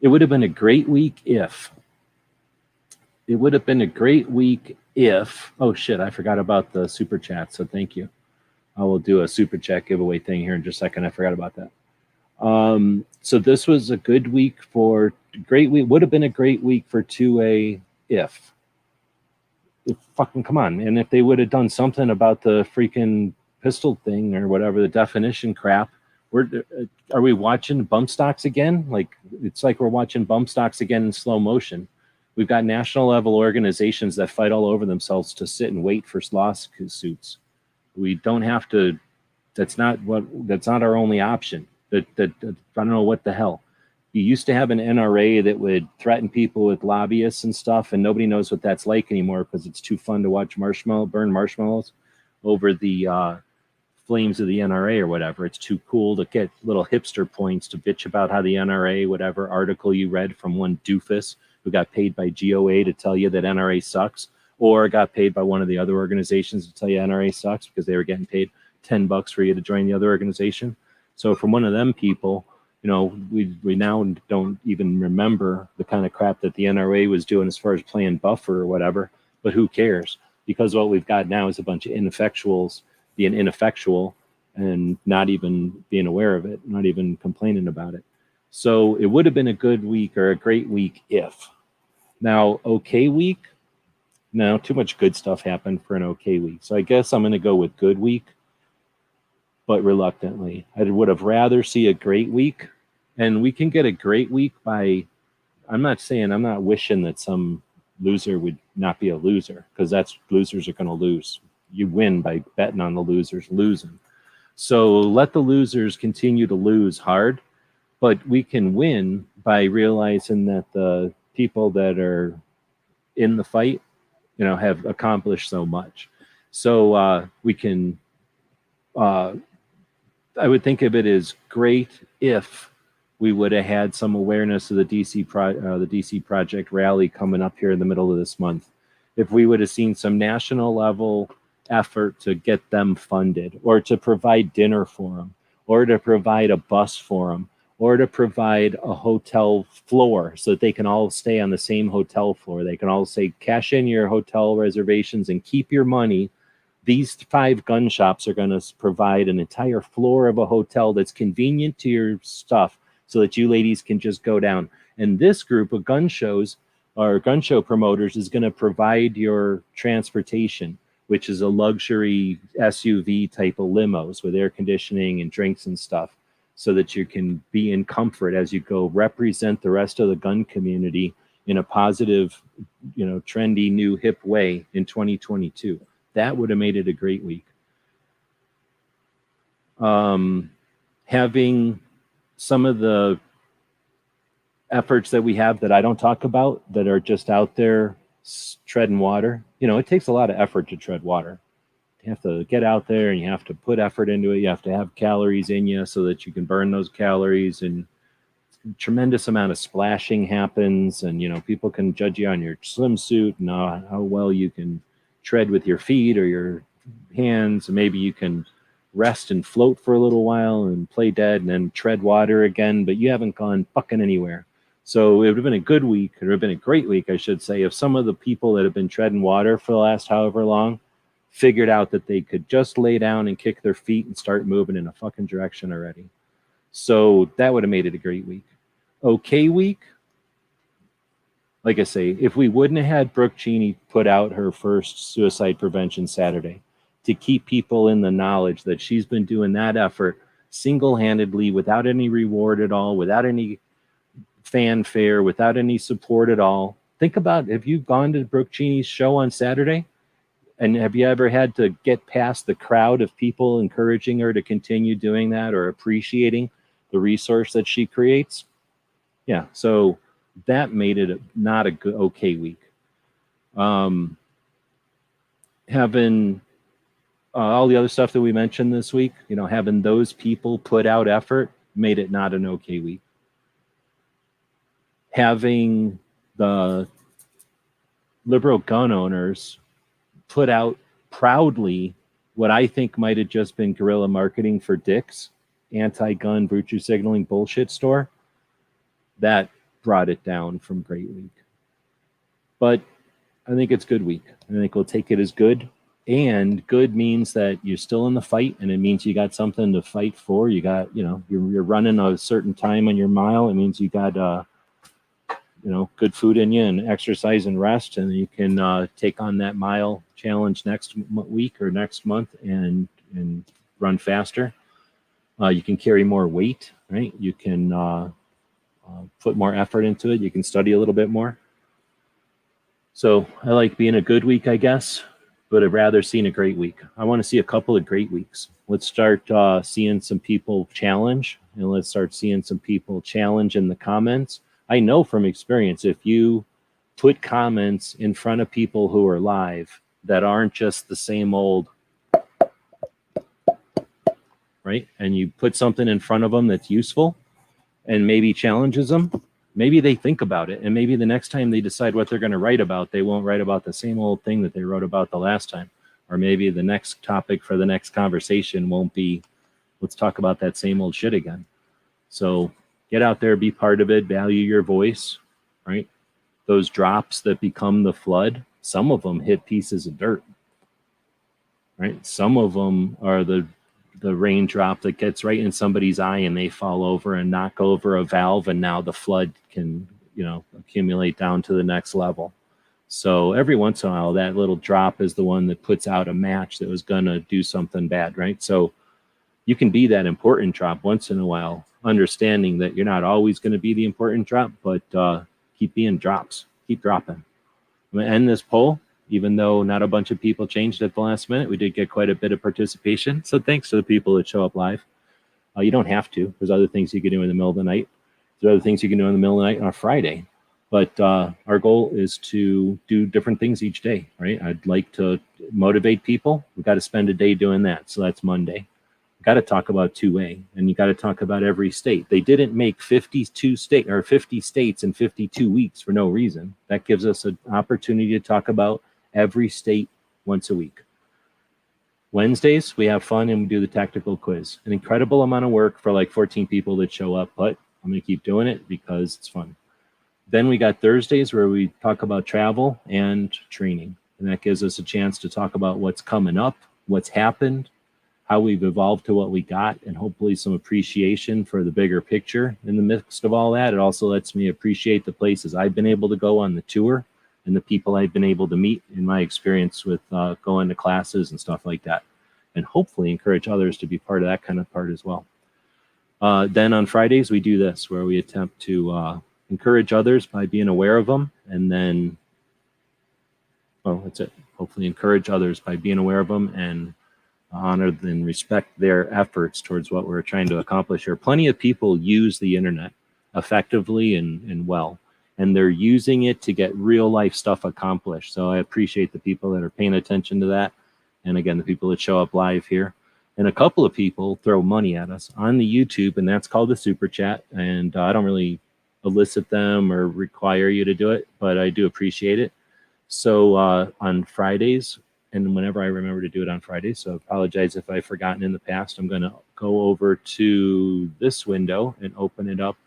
It would have been a great week if. It would have been a great week if. Oh shit, I forgot about the super chat, so thank you. I will do a super chat giveaway thing here in just a second. I forgot about that. So this was a good week for great week. Would have been a great week for 2A if fucking come on. And if they would have done something about the freaking pistol thing or whatever, the definition crap, are we watching bump stocks again? Like, it's like we're watching bump stocks again in slow motion. We've got national level organizations that fight all over themselves to sit and wait for lawsuits. We don't have to. That's not our only option. I don't know what the hell. You used to have an NRA that would threaten people with lobbyists and stuff, and nobody knows what that's like anymore because it's too fun to watch burn marshmallows over the flames of the NRA or whatever. It's too cool to get little hipster points to bitch about how the NRA, whatever article you read from one doofus who got paid by GOA to tell you that NRA sucks, or got paid by one of the other organizations to tell you NRA sucks because they were getting paid $10 for you to join the other organization. So from one of them people, you know, we now don't even remember the kind of crap that the NRA was doing as far as playing buffer or whatever, but who cares? Because what we've got now is a bunch of ineffectuals being ineffectual and not even being aware of it, not even complaining about it. So it would have been a good week or a great week if. Now, okay week, no, too much good stuff happened for an okay week. So I guess I'm going to go with good week, but reluctantly. I would have rather see a great week. And we can get a great week by, I'm not wishing that some loser would not be a loser, because losers are going to lose. You win by betting on the losers losing. So let the losers continue to lose hard, but we can win by realizing that the people that are in the fight, you know, have accomplished so much. So we can, I would think of it as great if we would have had some awareness of the DC Project rally coming up here in the middle of this month. If we would have seen some national level effort to get them funded, or to provide dinner for them, or to provide a bus for them, or to provide a hotel floor so that they can all stay on the same hotel floor. They can all say, cash in your hotel reservations and keep your money. These 5 gun shops are going to provide an entire floor of a hotel that's convenient to your stuff so that you ladies can just go down. And this group of gun shows or gun show promoters is going to provide your transportation, which is a luxury SUV type of limos with air conditioning and drinks and stuff, so that you can be in comfort as you go represent the rest of the gun community in a positive, you know, trendy, new, hip way in 2022. That would have made it a great week. Having some of the efforts that we have that I don't talk about that are just out there treading water. You know, it takes a lot of effort to tread water. You have to get out there and you have to put effort into it. You have to have calories in you so that you can burn those calories, and a tremendous amount of splashing happens. And, you know, people can judge you on your swimsuit and how well you can tread with your feet or your hands. And maybe you can rest and float for a little while and play dead and then tread water again, but you haven't gone fucking anywhere. So it would have been a good week, it would have been a great week, I should say, if some of the people that have been treading water for the last however long figured out that they could just lay down and kick their feet and start moving in a fucking direction already. So that would have made it a great week. Okay week, like I say, if we wouldn't have had Brooke Cheney put out her first suicide prevention Saturday to keep people in the knowledge that she's been doing that effort single-handedly, without any reward at all, without any fanfare, without any support at all. Think about, have you gone to Brooke Cheney's show on Saturday? And have you ever had to get past the crowd of people encouraging her to continue doing that or appreciating the resource that she creates? Yeah, so that made it not a good, okay week. having all the other stuff that we mentioned this week, you know, having those people put out effort made it not an okay week. Having the liberal gun owners put out proudly what I think might have just been guerrilla marketing for Dick's anti-gun virtue signaling bullshit store, that brought it down from great week. But I think it's good week. I think we'll take it as good. And good means that you're still in the fight, and it means you got something to fight for. You got, you know, you're running a certain time on your mile. It means you got, you know, good food in you and exercise and rest, and you can take on that mile challenge next week or next month and run faster. You can carry more weight, right? You can put more effort into it. You can study a little bit more. So I like being a good week, I guess, but I'd rather seen a great week. I want to see a couple of great weeks. Let's start seeing some people challenge, and let's start seeing some people challenge in the comments. I know from experience, if you put comments in front of people who are live that aren't just the same old, right? And you put something in front of them that's useful and maybe challenges them, maybe they think about it. And maybe the next time they decide what they're going to write about, they won't write about the same old thing that they wrote about the last time. Or maybe the next topic for the next conversation won't be, let's talk about that same old shit again. So get out there, be part of it, value your voice, right? Those drops that become the flood, some of them hit pieces of dirt, right? Some of them are the raindrop that gets right in somebody's eye and they fall over and knock over a valve, and now the flood can, you know, accumulate down to the next level. So every once in a while, that little drop is the one that puts out a match that was going to do something bad, right? So you can be that important drop once in a while, understanding that you're not always going to be the important drop, but keep being drops, keep dropping. I'm going to end this poll. Even though not a bunch of people changed at the last minute, we did get quite a bit of participation. So thanks to the people that show up live. You don't have to. There's other things you can do in the middle of the night. There's other things you can do in the middle of the night on a Friday. But our goal is to do different things each day, right? I'd like to motivate people. We've got to spend a day doing that. So that's Monday. Got to talk about 2A, and you got to talk about every state. They didn't make 50 states in 52 weeks for no reason. That gives us an opportunity to talk about every state once a week. Wednesdays, we have fun and we do the tactical quiz. An incredible amount of work for like 14 people that show up, but I'm going to keep doing it because it's fun. Then we got Thursdays where we talk about travel and training. And that gives us a chance to talk about what's coming up, what's happened, how we've evolved to what we got, and hopefully some appreciation for the bigger picture in the midst of all that. It also lets me appreciate the places I've been able to go on the tour and the people I've been able to meet in my experience with going to classes and stuff like that, and hopefully encourage others to be part of that kind of part as well. Then on Fridays, we do this where we attempt to encourage others by being aware of them, and then, well, that's it. Hopefully encourage others by being aware of them and honor and respect their efforts towards what we're trying to accomplish here. Plenty of people use the internet effectively and well, and they're using it to get real life stuff accomplished. So I appreciate the people that are paying attention to that. And again, the people that show up live here. And a couple of people throw money at us on the YouTube, and that's called a super chat. And I don't really elicit them or require you to do it, but I do appreciate it. So on Fridays, and whenever I remember to do it on Fridays, so I apologize if I've forgotten in the past, I'm going to go over to this window and open it up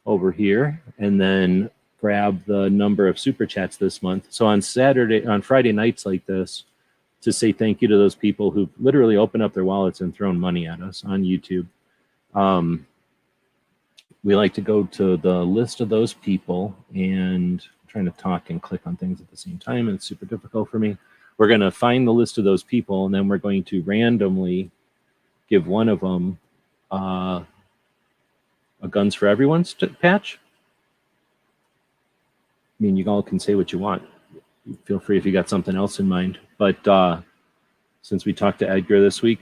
over here, and then grab the number of super chats this month. So on Friday nights like this, to say thank you to those people who literally opened up their wallets and thrown money at us on YouTube. We like to go to the list of those people, and I'm trying to talk and click on things at the same time, and it's super difficult for me. We're going to find the list of those people, and then we're going to randomly give one of them a Guns for Everyone patch. I mean, you all can say what you want. Feel free if you got something else in mind. But since we talked to Edgar this week,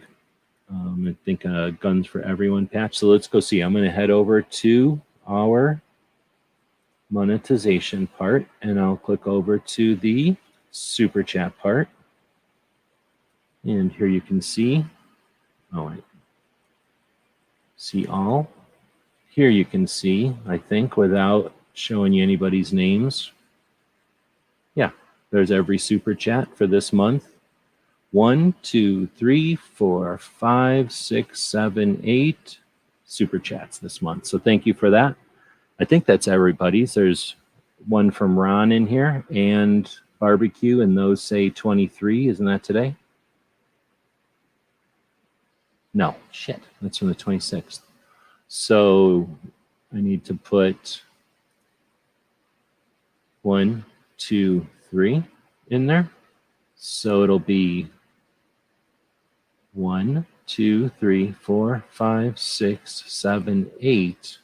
I think a Guns for Everyone patch. So let's go see. I'm going to head over to our monetization part, and I'll click over to the super chat part. And here you can see, oh wait, see all. Here you can see, I think, without showing you anybody's names. Yeah, there's every super chat for this month. 1, 2, 3, 4, 5, 6, 7, 8 super chats this month. So thank you for that. I think that's everybody's. There's one from Ron in here and barbecue, and those say 23. Isn't that today? No, shit. That's from the 26th. So I need to put 1, 2, 3 in there. So it'll be 1, 2, 3, 4, 5, 6, 7, 8,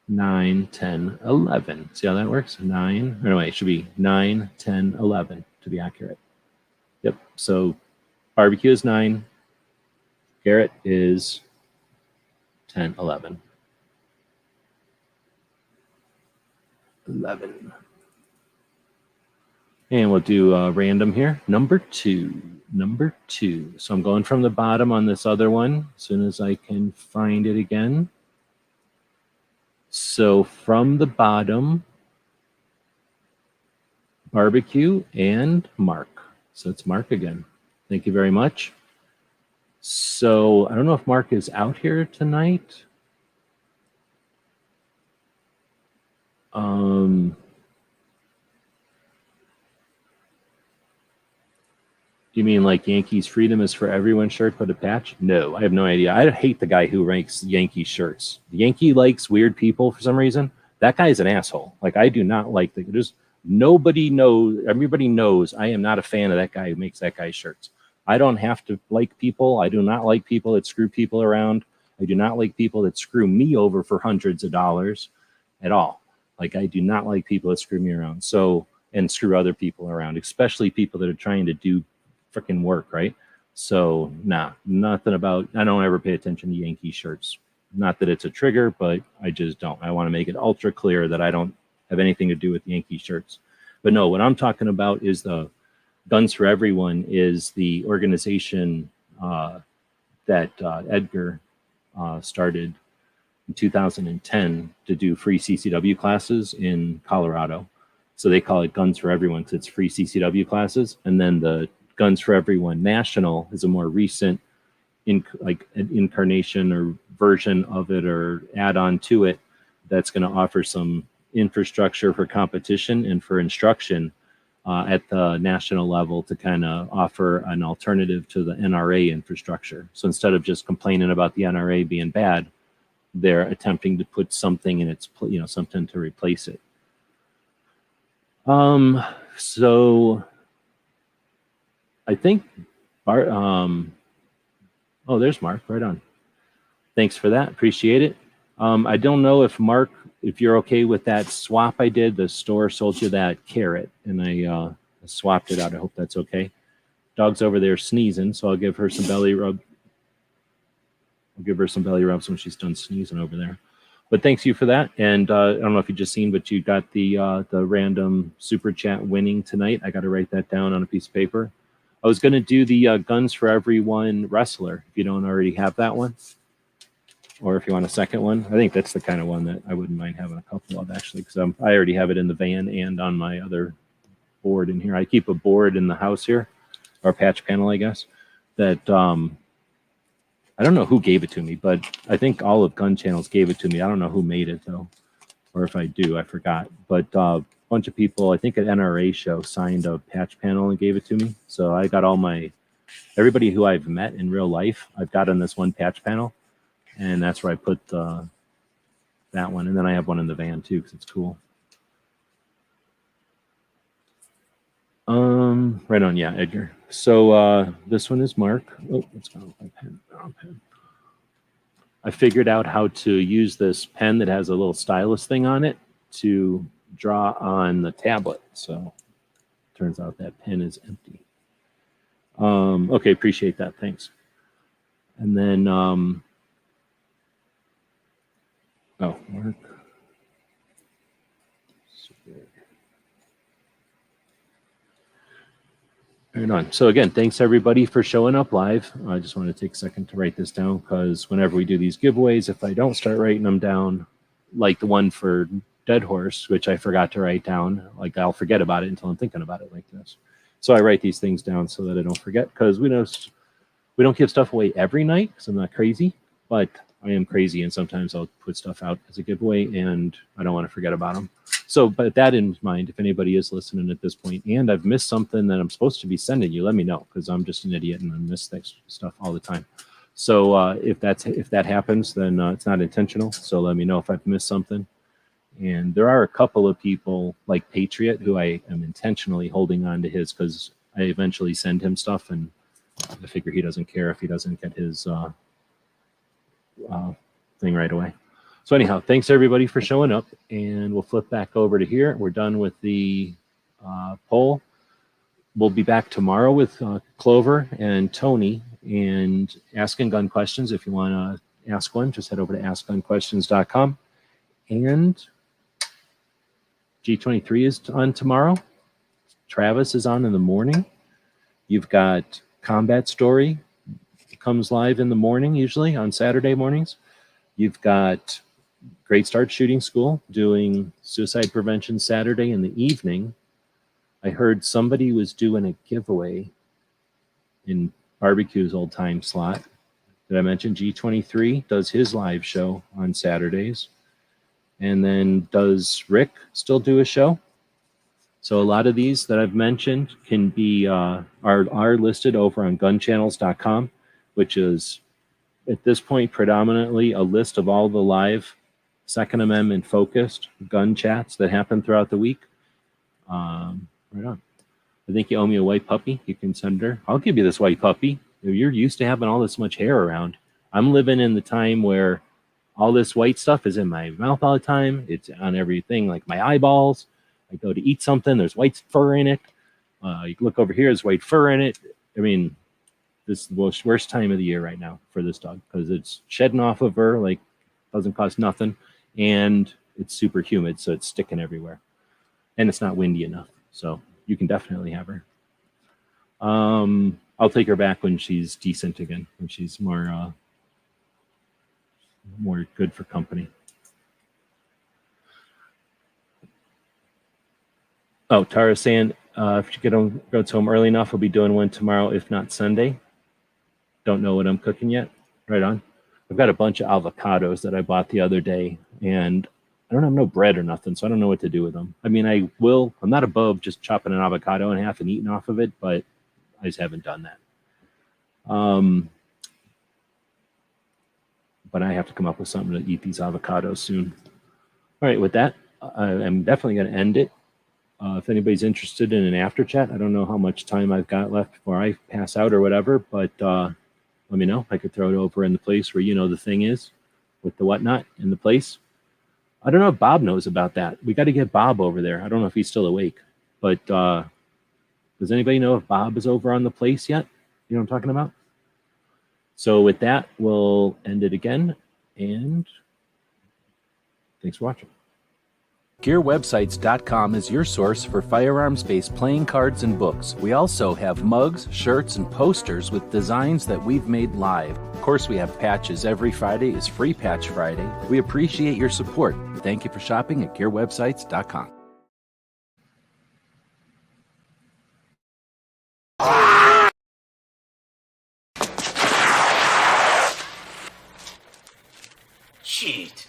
9, 10, 11. See how that works? 9, or no, wait, it should be 9, 10, 11 to be accurate. Yep. So barbecue is 9. Garrett is 10, 11. 11. And we'll do random here. Number 2. Number 2. So I'm going from the bottom on this other one as soon as I can find it again. So from the bottom, barbecue and Mark. So it's Mark again. Thank you very much. So I don't know if Mark is out here tonight. You mean like Yankees freedom is for everyone shirt but a patch? No, I have no idea. I hate the guy who ranks Yankee shirts. The Yankee likes weird people for some reason. That guy is an asshole. Like, I do not like the, there's nobody knows, everybody knows I am not a fan of that guy who makes that guy's shirts. I don't have to like people. I do not like people that screw people around. I do not like people that screw me over for hundreds of dollars at all. Like, I do not like people that screw me around. So, and screw other people around, especially people that are trying to do freaking work, right? So, nah, nothing about, I don't ever pay attention to Yankee shirts. Not that it's a trigger, but I just don't. I want to make it ultra clear that I don't have anything to do with Yankee shirts. But no, what I'm talking about is the Guns for Everyone is the organization that Edgar started in 2010 to do free CCW classes in Colorado. So they call it Guns for Everyone because it's free CCW classes. And then the Guns for Everyone National is a more recent incarnation or version of it or add on to it that's going to offer some infrastructure for competition and for instruction at the national level to kind of offer an alternative to the NRA infrastructure. So instead of just complaining about the NRA being bad, they're attempting to put something in its, something to replace it. So I think oh, there's Mark, right on. Thanks for that, appreciate it. I don't know if Mark, if you're okay with that swap I did, the store sold you that carrot and I swapped it out. I hope that's okay. Dog's over there sneezing, so I'll give her some belly rub. I'll give her some belly rubs when she's done sneezing over there. But thanks you for that. And I don't know if you just seen, but you got the random super chat winning tonight. I got to write that down on a piece of paper. I was going to do the Guns for Everyone wrestler, if you don't already have that one. Or if you want a second one. I think that's the kind of one that I wouldn't mind having a couple of, actually, because I already have it in the van and on my other board in here. I keep a board in the house here, or patch panel, I guess, that I don't know who gave it to me, but I think all of Gun Channels gave it to me. I don't know who made it, though. Or if I do, I forgot. But a bunch of people, I think an NRA show, signed a patch panel and gave it to me. So I got everybody who I've met in real life, I've got on this one patch panel. And that's where I put that one. And then I have one in the van, too, because it's cool. Right on, yeah, Edgar. So this one is Mark. Oh, let's go with my pen. Wrong pen. I figured out how to use this pen that has a little stylus thing on it to draw on the tablet. So turns out that pen is empty. Okay, appreciate that. Thanks. And then, oh, Mark. Super. Right on. So again, thanks everybody for showing up live. I just want to take a second to write this down because whenever we do these giveaways, if I don't start writing them down, like the one for Dead Horse, which I forgot to write down, like I'll forget about it until I'm thinking about it like this. So I write these things down so that I don't forget, because we don't give stuff away every night because I'm not crazy, but I am crazy, and sometimes I'll put stuff out as a giveaway and I don't want to forget about them. So, but that in mind, if anybody is listening at this point and I've missed something that I'm supposed to be sending you, let me know, because I'm just an idiot and I miss stuff all the time. So if that happens, then it's not intentional. So let me know if I've missed something. And there are a couple of people like Patriot who I am intentionally holding on to his, because I eventually send him stuff and I figure he doesn't care if he doesn't get his thing right away. So anyhow, thanks everybody for showing up, and we'll flip back over to here. We're done with the poll. We'll be back tomorrow with Clover and Tony and asking gun questions. If you want to ask one, just head over to askgunquestions.com. And G23 is on tomorrow. Travis is on in the morning. You've got Combat Story, comes live in the morning, usually on Saturday mornings. You've got Great Start Shooting School doing suicide prevention Saturday in the evening. I heard somebody was doing a giveaway in Barbecue's old time slot. Did I mention G23 does his live show on Saturdays? And then does Rick still do a show? So a lot of these that I've mentioned can be are listed over on gunchannels.com, which is at this point predominantly a list of all the live Second Amendment focused gun chats that happen throughout the week. Right on. I think you owe me a white puppy. You can send her. I'll give you this white puppy. You're used to having all this much hair around. I'm living in the time where all this white stuff is in my mouth all the time. It's on everything, like my eyeballs. I go to eat something, there's white fur in it. You can look over here, there's white fur in it. I mean, this is the worst time of the year right now for this dog, because it's shedding off of her, like doesn't cost nothing. And it's super humid, so it's sticking everywhere. And it's not windy enough, so you can definitely have her. I'll take her back when she's decent again, when she's more good for company. Oh, Tara's saying if she goes home early enough, we'll be doing one tomorrow, if not Sunday. Don't know what I'm cooking yet. Right on. I've got a bunch of avocados that I bought the other day, and I don't have no bread or nothing, so I don't know what to do with them. I mean, I'm not above just chopping an avocado in half and eating off of it, but I just haven't done that. But I have to come up with something to eat these avocados soon. All right, with that, I'm definitely going to end it. If anybody's interested in an after chat, I don't know how much time I've got left before I pass out or whatever, but let me know. I could throw it over in the place where the thing is with the whatnot in the place. I don't know if Bob knows about that. We got to get Bob over there. I don't know if he's still awake, but does anybody know if Bob is over on the place yet? You know what I'm talking about? So with that, we'll end it again, and thanks for watching. GearWebsites.com is your source for firearms-based playing cards and books. We also have mugs, shirts, and posters with designs that we've made live. Of course, we have patches. Every Friday is Free Patch Friday. We appreciate your support. Thank you for shopping at GearWebsites.com. Shit.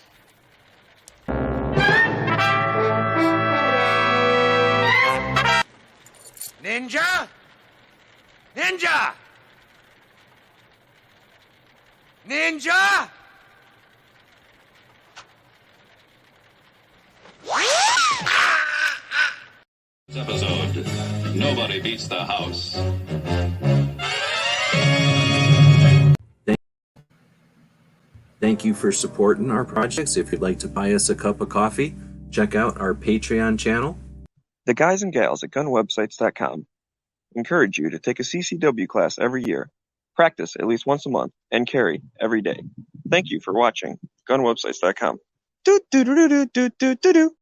Ninja? Ninja! Ninja! Episode, nobody beats the house. Thank you for supporting our projects. If you'd like to buy us a cup of coffee, check out our Patreon channel. The guys and gals at gunwebsites.com encourage you to take a CCW class every year, practice at least once a month, and carry every day. Thank you for watching gunwebsites.com. Do do do do do do do do.